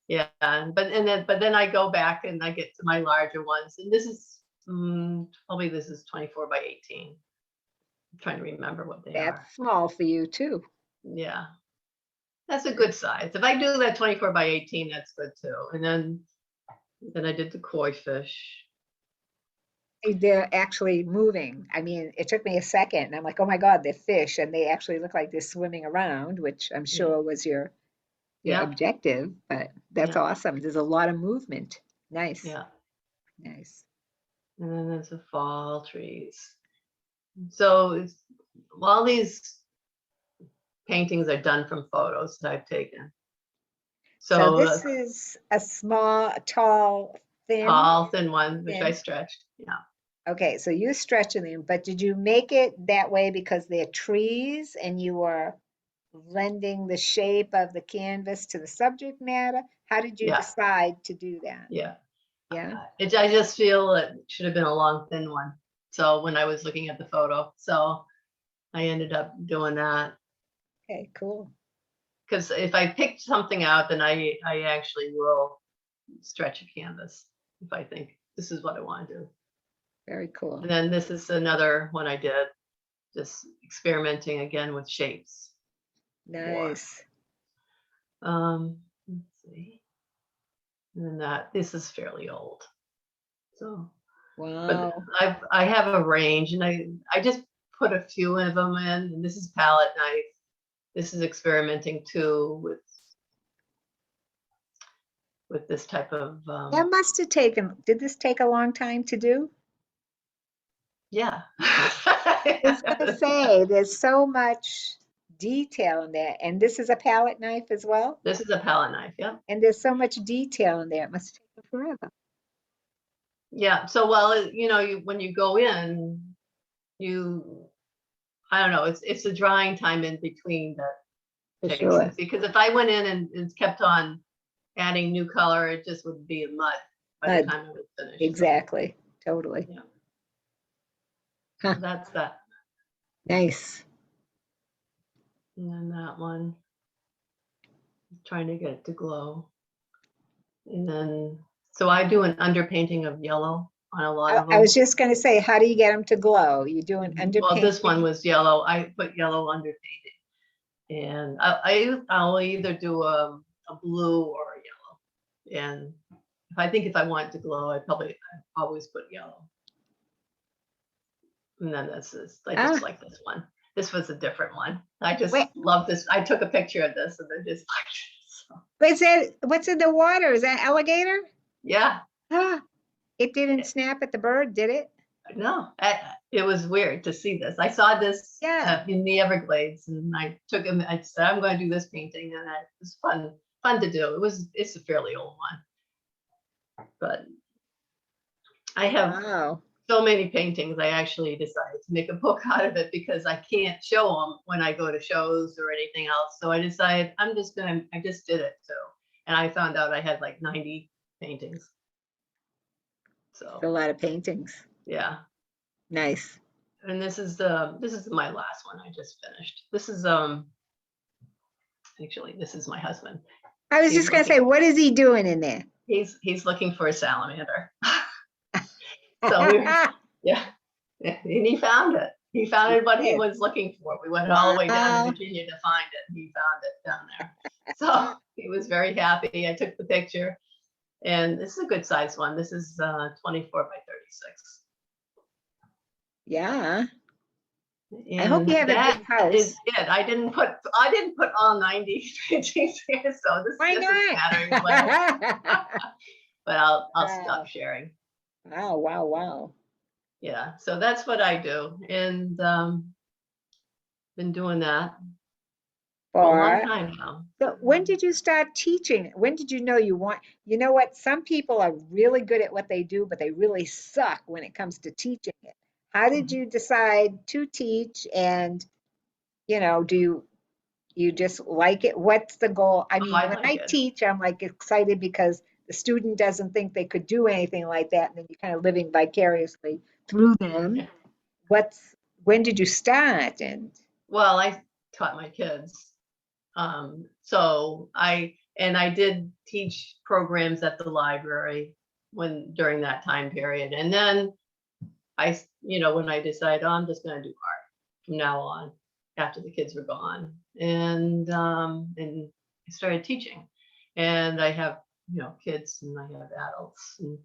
[SPEAKER 2] yeah, but then I go back and I get to my larger ones, and this is probably this is 24 by 18. I'm trying to remember what they
[SPEAKER 1] That's
[SPEAKER 2] are.
[SPEAKER 1] small for you too.
[SPEAKER 2] Yeah, that's a good size. If I do that 24 by 18, that's good too. And then I did the koi fish.
[SPEAKER 1] They're actually moving. I mean, it took me a second, and I'm like, oh my God, they're fish, and they actually look like they're swimming around, which I'm
[SPEAKER 2] Yeah,
[SPEAKER 1] sure was your
[SPEAKER 2] yeah,
[SPEAKER 1] objective, but that's
[SPEAKER 2] yeah,
[SPEAKER 1] awesome. There's a lot of movement. Nice,
[SPEAKER 2] yeah.
[SPEAKER 1] nice.
[SPEAKER 2] And then there's the fall trees. So it's, all these paintings are done from photos that I've taken.
[SPEAKER 1] So
[SPEAKER 2] So
[SPEAKER 1] this is a small, tall, thin,
[SPEAKER 2] tall, thin one, which I
[SPEAKER 1] thin.
[SPEAKER 2] stretched. Yeah.
[SPEAKER 1] Okay, so you're stretching them, but did you make it that way because they're trees and you were lending the shape of the canvas to the subject matter? How did you
[SPEAKER 2] Yeah,
[SPEAKER 1] decide to do that?
[SPEAKER 2] yeah.
[SPEAKER 1] Yeah,
[SPEAKER 2] I just feel it should have been a long, thin one. So when I was looking at the photo, so I ended up doing that.
[SPEAKER 1] okay, cool.
[SPEAKER 2] Because if I pick something out, then I actually will stretch a canvas if I think this is what I want to do.
[SPEAKER 1] Very cool.
[SPEAKER 2] And then this is another one I did, just experimenting again with shapes. More.
[SPEAKER 1] Nice.
[SPEAKER 2] Let's see. And then this is fairly old. So, but
[SPEAKER 1] Wow.
[SPEAKER 2] I have a range, and I just put a few of them in. And this is palette knife. This is experimenting too with this type of
[SPEAKER 1] That must have taken, did this take a long time to do?
[SPEAKER 2] yeah.
[SPEAKER 1] I was gonna say, there's so much detail in there. And this is a palette knife as well?
[SPEAKER 2] This is a palette knife. Yeah.
[SPEAKER 1] And there's so much detail in there. It must have taken forever.
[SPEAKER 2] Yeah. So, well, when you go in, I don't know, it's a drying time in between that
[SPEAKER 1] For
[SPEAKER 2] takes
[SPEAKER 1] sure.
[SPEAKER 2] it. Because if I went in and kept on adding new color, it just would be a mud by the time it was finished.
[SPEAKER 1] Exactly. Totally.
[SPEAKER 2] Yeah.
[SPEAKER 1] Huh.
[SPEAKER 2] So that's that.
[SPEAKER 1] Nice.
[SPEAKER 2] And then that one, trying to get it to glow. And then, so I do an underpainting of yellow on a lot of
[SPEAKER 1] I
[SPEAKER 2] them.
[SPEAKER 1] was just gonna say, how do you get them to glow? You do an
[SPEAKER 2] Well, this one
[SPEAKER 1] underpainting?
[SPEAKER 2] was yellow. I put yellow underpainting. And I'll either do a blue or a yellow. And if I want it to glow, I always put yellow. And then I just like this one. This was a different one. I just
[SPEAKER 1] Wait,
[SPEAKER 2] love this. I took a picture of this and I just liked it. So,
[SPEAKER 1] what's in the water? Is that alligator?
[SPEAKER 2] yeah,
[SPEAKER 1] Ah, it didn't snap at the bird, did it?
[SPEAKER 2] no, it was weird to see this. I saw this
[SPEAKER 1] Yeah.
[SPEAKER 2] in the Everglades, and I said, I'm going to do this painting, and it was fun to do. It's a fairly old one, but I have
[SPEAKER 1] Wow.
[SPEAKER 2] so many paintings. I actually decided to make a book out of it because I can't show them when I go to shows or anything else. So I decided I just did it. So, and I found out I had like 90 paintings.
[SPEAKER 1] A
[SPEAKER 2] So
[SPEAKER 1] lot of paintings.
[SPEAKER 2] yeah.
[SPEAKER 1] Nice.
[SPEAKER 2] And this is my last one I just finished. This is actually this is my husband.
[SPEAKER 1] I was just gonna say, what is he doing in there?
[SPEAKER 2] He's looking for a salamander. So yeah, and he found it. He found what he was looking for. We went all the way down to Virginia to find it. And he found it down there. So he was very happy. I took the picture, and this is a good size one. This is 24 by 36.
[SPEAKER 1] Yeah.
[SPEAKER 2] And
[SPEAKER 1] I hope you have a
[SPEAKER 2] that
[SPEAKER 1] big house.
[SPEAKER 2] is it. I didn't put all 90 paintings here, so this
[SPEAKER 1] Why
[SPEAKER 2] isn't mattering well.
[SPEAKER 1] not?
[SPEAKER 2] But I'll
[SPEAKER 1] Wow.
[SPEAKER 2] stop sharing.
[SPEAKER 1] Wow, wow, wow.
[SPEAKER 2] Yeah, so that's what I do, and been doing that for a long time now.
[SPEAKER 1] So when did you start teaching? When did you know you know what? Some people are really good at what they do, but they really suck when it comes to teaching it. How did you decide to teach? And, do you just like it? What's the goal? I mean,
[SPEAKER 2] I
[SPEAKER 1] when
[SPEAKER 2] like
[SPEAKER 1] I
[SPEAKER 2] it.
[SPEAKER 1] teach, I'm like excited because the student doesn't think they could do anything like that. And then you're kind of living vicariously through them.
[SPEAKER 2] Yeah.
[SPEAKER 1] When did you start? And
[SPEAKER 2] Well, I taught my kids. So I did teach programs at the library during that time period. And then when I decided, I'm just going to do art from now on, after the kids were gone, and I started teaching, and I have kids and I have adults, and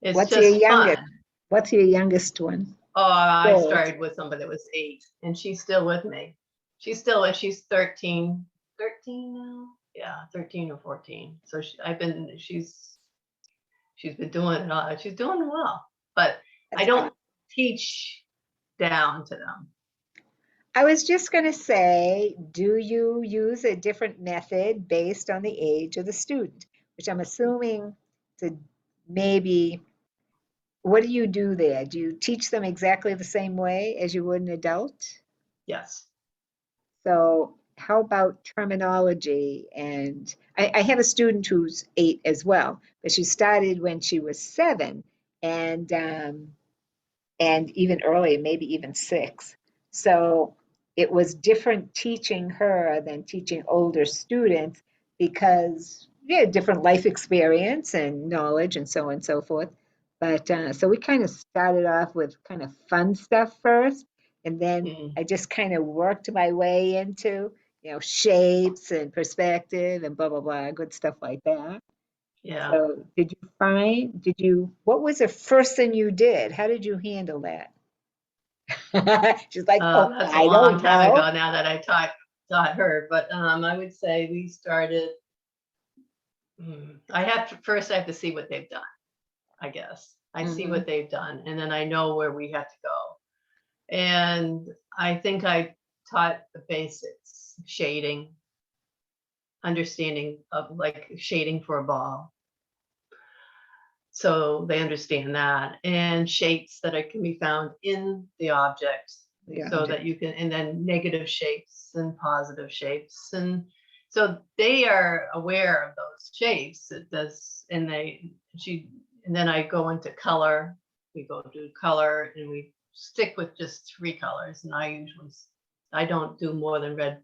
[SPEAKER 2] it's
[SPEAKER 1] what's your
[SPEAKER 2] just
[SPEAKER 1] youngest?
[SPEAKER 2] fun.
[SPEAKER 1] What's your youngest one?
[SPEAKER 2] Oh, I
[SPEAKER 1] Goals.
[SPEAKER 2] started with somebody that was 8, and she's still with me. She's 13 now. Yeah, 13 or 14. So she's been doing it. She's doing well, but I
[SPEAKER 1] That's
[SPEAKER 2] don't
[SPEAKER 1] awesome.
[SPEAKER 2] teach down to them.
[SPEAKER 1] I was just going to say, do you use a different method based on the age of the student? Which I'm assuming to maybe, what do you do there? Do you teach them exactly the same way as you would an adult?
[SPEAKER 2] Yes.
[SPEAKER 1] So how about terminology? And I have a student who's 8 as well, but she started when she was 7, and and even earlier, maybe even 6. So it was different teaching her than teaching older students because, yeah, different life experience and knowledge and so on and so forth. But so we kind of started off with kind of fun stuff first, and then
[SPEAKER 2] Mm,
[SPEAKER 1] I just kind of worked my way into, shapes and perspective and blah, blah, blah, good stuff like that.
[SPEAKER 2] yeah.
[SPEAKER 1] So what was the first thing you did? How did you handle that? She's like, oh,
[SPEAKER 2] That's a
[SPEAKER 1] I
[SPEAKER 2] long
[SPEAKER 1] don't
[SPEAKER 2] time
[SPEAKER 1] know.
[SPEAKER 2] ago now that I taught her, but I would say we started. I have to see what they've done. I guess I see
[SPEAKER 1] Hmm.
[SPEAKER 2] what they've done, and then I know where we have to go. And I think I taught the basics: shading, understanding of like shading for a ball, so they understand that, and shapes that can be found in the objects,
[SPEAKER 1] The
[SPEAKER 2] so
[SPEAKER 1] object.
[SPEAKER 2] that you can, and then negative shapes and positive shapes, and so they are aware of those shapes. It does, and then I go into color. We go do color, and we stick with just 3 colors, and I don't do more than red,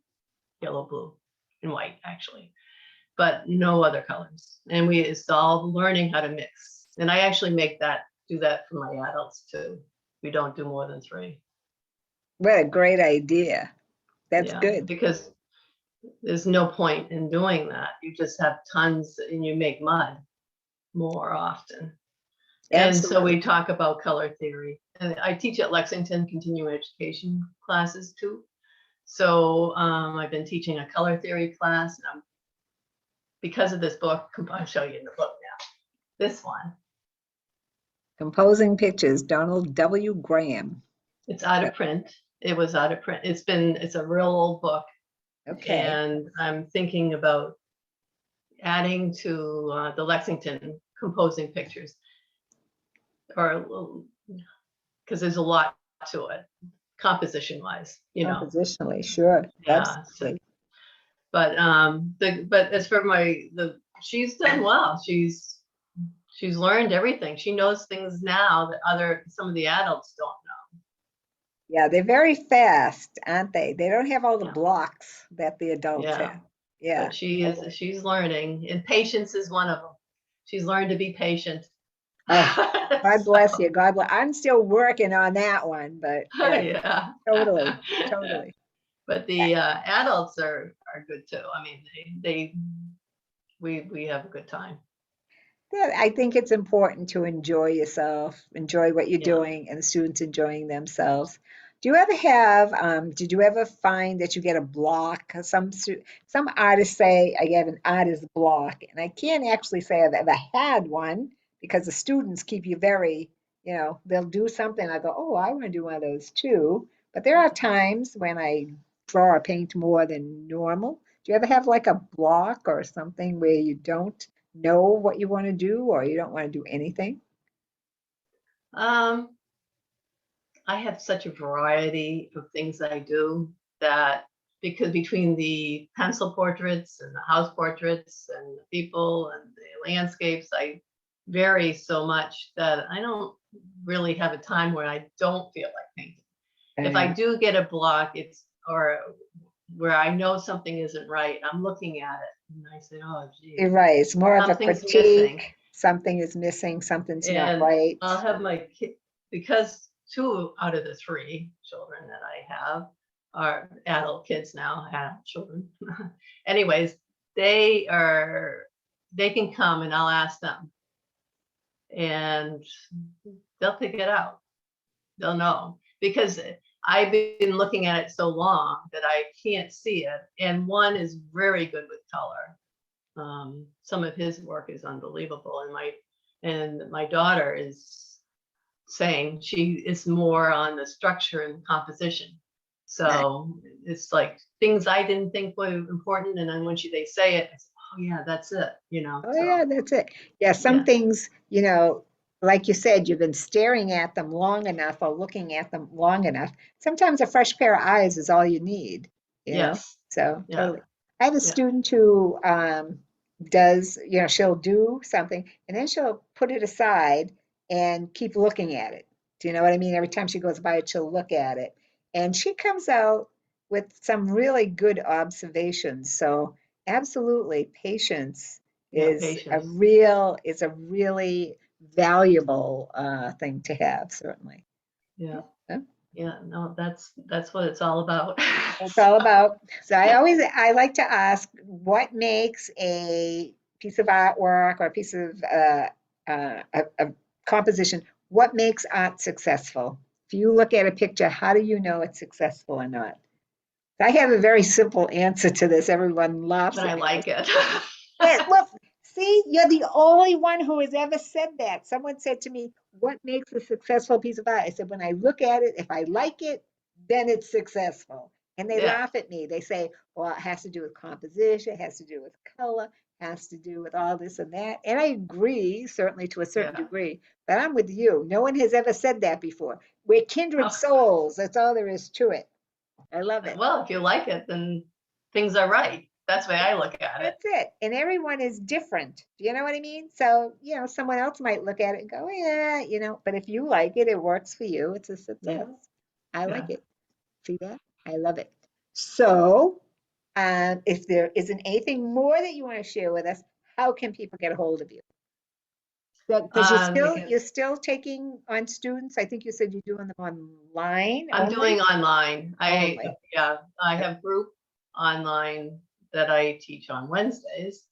[SPEAKER 2] yellow, blue, and white actually, but no other colors. And it's all learning how to mix. And I actually do that for my adults too. We don't do more than 3.
[SPEAKER 1] What a great idea. That's
[SPEAKER 2] Yeah,
[SPEAKER 1] good.
[SPEAKER 2] because there's no point in doing that. You just have tons and you make mud more often. And so
[SPEAKER 1] Absolutely.
[SPEAKER 2] we talk about color theory. And I teach at Lexington continuing education classes too. So I've been teaching a color theory class. And because of this book, I'll show you in the book now. This one.
[SPEAKER 1] Composing pictures, Donald W. Graham.
[SPEAKER 2] It's out
[SPEAKER 1] Uh,
[SPEAKER 2] of print. It was out of print. It's a real old book,
[SPEAKER 1] Okay.
[SPEAKER 2] and I'm thinking about adding to the Lexington composing pictures, or because there's a lot to it, composition wise, you know.
[SPEAKER 1] Compositionally, sure.
[SPEAKER 2] Yeah. So,
[SPEAKER 1] Absolutely.
[SPEAKER 2] but as for she's done well. She's learned everything. She knows things now that some of the adults don't
[SPEAKER 1] Yeah, they're very fast, aren't they? They don't have all the
[SPEAKER 2] know.
[SPEAKER 1] blocks that the
[SPEAKER 2] Yeah.
[SPEAKER 1] adults
[SPEAKER 2] Yeah.
[SPEAKER 1] have. Yeah.
[SPEAKER 2] But she's learning, and patience is one of them. She's learned to be patient.
[SPEAKER 1] Oh, God bless
[SPEAKER 2] So
[SPEAKER 1] you. God bless. I'm still working on that one, but yeah,
[SPEAKER 2] yeah.
[SPEAKER 1] totally, totally.
[SPEAKER 2] But the adults are good too. I mean, we have a good time.
[SPEAKER 1] Yeah, I think it's important to enjoy yourself, enjoy what you're
[SPEAKER 2] Yeah.
[SPEAKER 1] doing, and the students enjoying themselves. Do you ever have, did you ever find that you get a block? Some artists say I get an artist block, and I can't actually say I've ever had one because the students keep you very, they'll do something. I go, oh, I want to do one of those too. But there are times when I draw or paint more than normal. Do you ever have like a block or something where you don't know what you want to do or you don't want to do anything?
[SPEAKER 2] Um, I have such a variety of things that I do, that because between the pencil portraits and the house portraits and the people and the landscapes, I vary so much that I don't really have a time where I don't feel like painting. If I
[SPEAKER 1] Uh,
[SPEAKER 2] do get a block, it's or where I know something isn't right, I'm looking at it and I say, oh,
[SPEAKER 1] you're
[SPEAKER 2] geez,
[SPEAKER 1] right. It's more of a
[SPEAKER 2] something's missing.
[SPEAKER 1] critique. Something is missing, something's not
[SPEAKER 2] And
[SPEAKER 1] right.
[SPEAKER 2] I'll have my kid, because 2 out of the 3 children that I have are adult kids now, adult children. Anyways, they are they can come and I'll ask them, and they'll pick it out. They'll know because I've been looking at it so long that I can't see it. And one is very good with color. Some of his work is unbelievable, and my daughter is saying she is more on the structure and composition.
[SPEAKER 1] Nice.
[SPEAKER 2] So it's like things I didn't think were important, and then when they say it, I say, oh yeah, that's it, you know.
[SPEAKER 1] Oh,
[SPEAKER 2] So
[SPEAKER 1] yeah, that's it. Yeah, some
[SPEAKER 2] yeah,
[SPEAKER 1] things, like you said, you've been staring at them long enough or looking at them long enough. Sometimes a fresh pair of eyes is all you need. you know?
[SPEAKER 2] Yes.
[SPEAKER 1] So
[SPEAKER 2] Yeah.
[SPEAKER 1] totally. I have a
[SPEAKER 2] Yeah.
[SPEAKER 1] student who does, she'll do something and then she'll put it aside and keep looking at it. Do you know what I mean? Every time she goes by it, she'll look at it. And she comes out with some really good observations. So absolutely, patience
[SPEAKER 2] Yeah.
[SPEAKER 1] is
[SPEAKER 2] Patience.
[SPEAKER 1] is a really valuable thing to have, certainly.
[SPEAKER 2] Yeah.
[SPEAKER 1] Yeah.
[SPEAKER 2] Yeah. No, that's what it's all about.
[SPEAKER 1] It's all
[SPEAKER 2] So,
[SPEAKER 1] about, so I like to ask what makes a piece of artwork or a piece of a composition, what makes art successful? If you look at a picture, how do you know it's successful or not? I have a very simple answer to this. Everyone laughs
[SPEAKER 2] but
[SPEAKER 1] at
[SPEAKER 2] I
[SPEAKER 1] me. I
[SPEAKER 2] like it.
[SPEAKER 1] yeah, look, see, you're the only one who has ever said that. Someone said to me, what makes a successful piece of art? I said, when I look at it, if I like it, then it's successful. And they
[SPEAKER 2] Yeah.
[SPEAKER 1] laugh at me. They say, well, it has to do with composition, it has to do with color, has to do with all this and that. And I agree, certainly to a certain
[SPEAKER 2] Yeah.
[SPEAKER 1] degree, but I'm with you. No one has ever said that before. We're kindred
[SPEAKER 2] Oh,
[SPEAKER 1] souls. That's all there is to it. I love it.
[SPEAKER 2] well, if you like it, then things are right. That's the way I look at it.
[SPEAKER 1] That's it. And everyone is different. Do you know what I mean? So, someone else might look at it and go, yeah, but if you like it, it works for you. It's a
[SPEAKER 2] Yeah.
[SPEAKER 1] success. I
[SPEAKER 2] Yeah.
[SPEAKER 1] like it. See that? I love it. So, if there isn't anything more that you want to share with us, how can people get a hold of you? Because
[SPEAKER 2] They can,
[SPEAKER 1] you're still taking on students. I think you said you're doing them online
[SPEAKER 2] I'm
[SPEAKER 1] only.
[SPEAKER 2] doing online.
[SPEAKER 1] Only.
[SPEAKER 2] Yeah, I have group online that I teach on Wednesdays.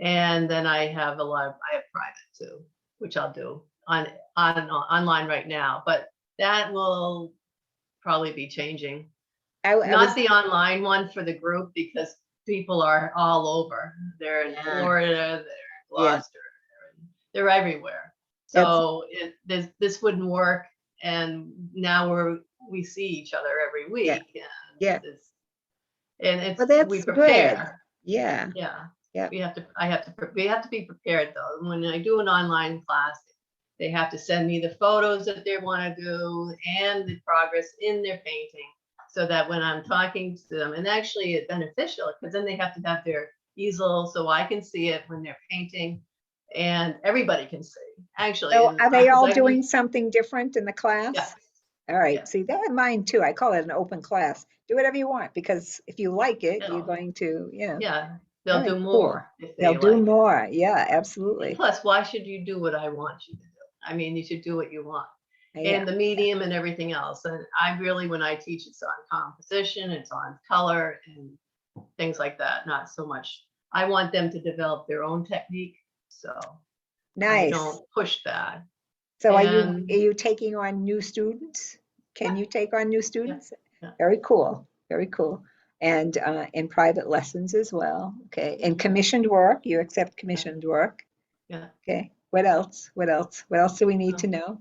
[SPEAKER 2] And then I have private too, which I'll do online right now, but that will probably be changing.
[SPEAKER 1] I
[SPEAKER 2] Not
[SPEAKER 1] was,
[SPEAKER 2] the online one for the group because people are all over. They're in
[SPEAKER 1] yeah,
[SPEAKER 2] Florida, they're in
[SPEAKER 1] yeah.
[SPEAKER 2] Gloucester, they're everywhere.
[SPEAKER 1] That's
[SPEAKER 2] So this wouldn't work. And now we see each other every
[SPEAKER 1] yeah,
[SPEAKER 2] week,
[SPEAKER 1] yeah.
[SPEAKER 2] and
[SPEAKER 1] Well,
[SPEAKER 2] we
[SPEAKER 1] that's good.
[SPEAKER 2] prepare.
[SPEAKER 1] Yeah,
[SPEAKER 2] Yeah,
[SPEAKER 1] yeah.
[SPEAKER 2] we have to be prepared though. When I do an online class, they have to send me the photos that they want to do and the progress in their painting so that when I'm talking to them, and actually it's beneficial because then they have to have their easel so I can see it when they're painting and everybody can see actually
[SPEAKER 1] So
[SPEAKER 2] in the
[SPEAKER 1] are they
[SPEAKER 2] classes
[SPEAKER 1] all
[SPEAKER 2] I've
[SPEAKER 1] doing
[SPEAKER 2] used.
[SPEAKER 1] something different in the
[SPEAKER 2] Yeah,
[SPEAKER 1] class? All right.
[SPEAKER 2] yeah,
[SPEAKER 1] See, that in mine too. I call it an open class. Do whatever you want because if you like it, you're
[SPEAKER 2] it'll,
[SPEAKER 1] going to,
[SPEAKER 2] yeah,
[SPEAKER 1] all
[SPEAKER 2] they'll
[SPEAKER 1] right,
[SPEAKER 2] do
[SPEAKER 1] cool.
[SPEAKER 2] more if
[SPEAKER 1] They'll
[SPEAKER 2] they
[SPEAKER 1] do
[SPEAKER 2] like it.
[SPEAKER 1] more. Yeah,
[SPEAKER 2] And
[SPEAKER 1] absolutely.
[SPEAKER 2] plus, why should you do what I want you to do? I mean, you should do what you want.
[SPEAKER 1] Yeah.
[SPEAKER 2] And the medium and everything else. And I really, when I teach, it's on composition, it's on color and things like that. Not so much. I want them to develop their own technique. So I
[SPEAKER 1] Nice.
[SPEAKER 2] don't push that.
[SPEAKER 1] So are
[SPEAKER 2] And
[SPEAKER 1] you taking on new students? Can
[SPEAKER 2] yeah,
[SPEAKER 1] you take on new
[SPEAKER 2] yeah,
[SPEAKER 1] students?
[SPEAKER 2] yeah,
[SPEAKER 1] Very cool. Very cool. And in private lessons as well. Okay. And commissioned work, you accept
[SPEAKER 2] yeah,
[SPEAKER 1] commissioned work.
[SPEAKER 2] yeah.
[SPEAKER 1] Okay. What else? What else? What else do we need to
[SPEAKER 2] So,
[SPEAKER 1] know?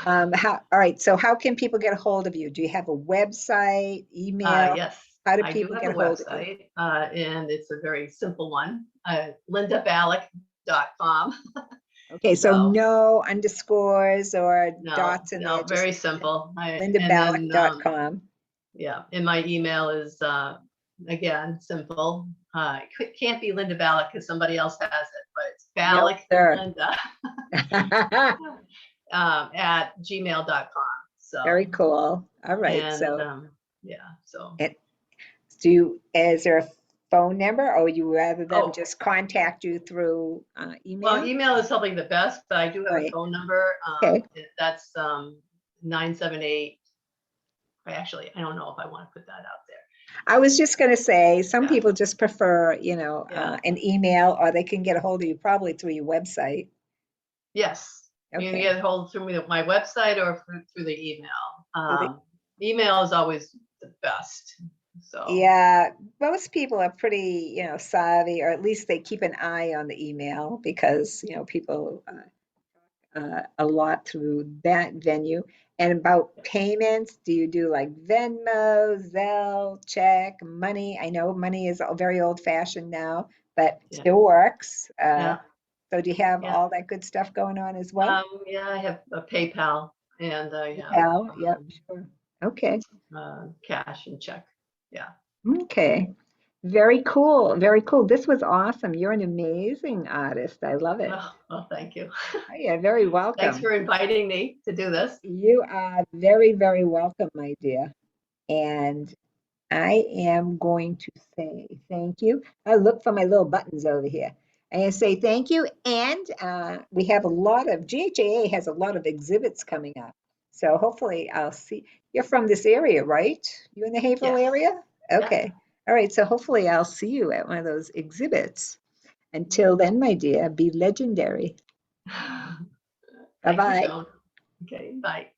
[SPEAKER 1] All right. So how can people get a hold of you? Do you have a website, email?
[SPEAKER 2] yes,
[SPEAKER 1] How do
[SPEAKER 2] I do
[SPEAKER 1] people
[SPEAKER 2] have a
[SPEAKER 1] get a hold of you?
[SPEAKER 2] website, and it's a very simple one, lindabalek.com.
[SPEAKER 1] Okay. So
[SPEAKER 2] So
[SPEAKER 1] no underscores or
[SPEAKER 2] no,
[SPEAKER 1] dots in there,
[SPEAKER 2] no,
[SPEAKER 1] just
[SPEAKER 2] very simple. And then
[SPEAKER 1] lindabalek.com.
[SPEAKER 2] yeah, and my email is again simple. Can't be Linda Balek because somebody else has it, but it's
[SPEAKER 1] No,
[SPEAKER 2] Balek
[SPEAKER 1] sir.
[SPEAKER 2] Linda at gmail.com.
[SPEAKER 1] Very
[SPEAKER 2] So
[SPEAKER 1] cool. All right.
[SPEAKER 2] and
[SPEAKER 1] So,
[SPEAKER 2] yeah, so
[SPEAKER 1] and is there a phone number or would you rather them
[SPEAKER 2] oh
[SPEAKER 1] just contact you through
[SPEAKER 2] well,
[SPEAKER 1] email?
[SPEAKER 2] email is probably the best, but I do
[SPEAKER 1] All
[SPEAKER 2] have a
[SPEAKER 1] right.
[SPEAKER 2] phone number.
[SPEAKER 1] Okay.
[SPEAKER 2] That's 978. I don't know if I want to put that out there.
[SPEAKER 1] I was just going to say, some
[SPEAKER 2] Yeah,
[SPEAKER 1] people just prefer,
[SPEAKER 2] yeah.
[SPEAKER 1] an email or they can get a hold of you probably through your website.
[SPEAKER 2] Yes, you can
[SPEAKER 1] Okay.
[SPEAKER 2] get hold through my website or through the email.
[SPEAKER 1] So they,
[SPEAKER 2] Email is always the best. So
[SPEAKER 1] yeah, most people are pretty, savvy, or at least they keep an eye on the email because, people a lot through that venue. And about payments, do you do like Venmo, Zelle, check, money? I know money is very old fashioned now, but
[SPEAKER 2] yeah,
[SPEAKER 1] still works.
[SPEAKER 2] yeah,
[SPEAKER 1] So do you have
[SPEAKER 2] yeah.
[SPEAKER 1] all that good stuff going on as well?
[SPEAKER 2] Yeah, I have a PayPal and I have
[SPEAKER 1] PayPal, yep, sure. Okay.
[SPEAKER 2] cash and check. Yeah.
[SPEAKER 1] Okay. Very cool. Very cool. This was awesome. You're an amazing artist. I love it.
[SPEAKER 2] Oh, well, thank you.
[SPEAKER 1] Oh, yeah, very
[SPEAKER 2] Thanks
[SPEAKER 1] welcome.
[SPEAKER 2] for inviting me to do this.
[SPEAKER 1] You are very, very welcome, my dear. And I am going to say thank you. I look for my little buttons over here. And say thank you. And we have a lot of, GHAA has a lot of exhibits coming up. So hopefully I'll see, you're from this area, right? You in the Haverhill
[SPEAKER 2] Yes.
[SPEAKER 1] area?
[SPEAKER 2] Yeah.
[SPEAKER 1] Okay. All right. So hopefully I'll see you at one of those exhibits. Until then, my dear, be legendary.
[SPEAKER 2] Thank you,
[SPEAKER 1] Bye-bye.
[SPEAKER 2] Joan. Okay, bye.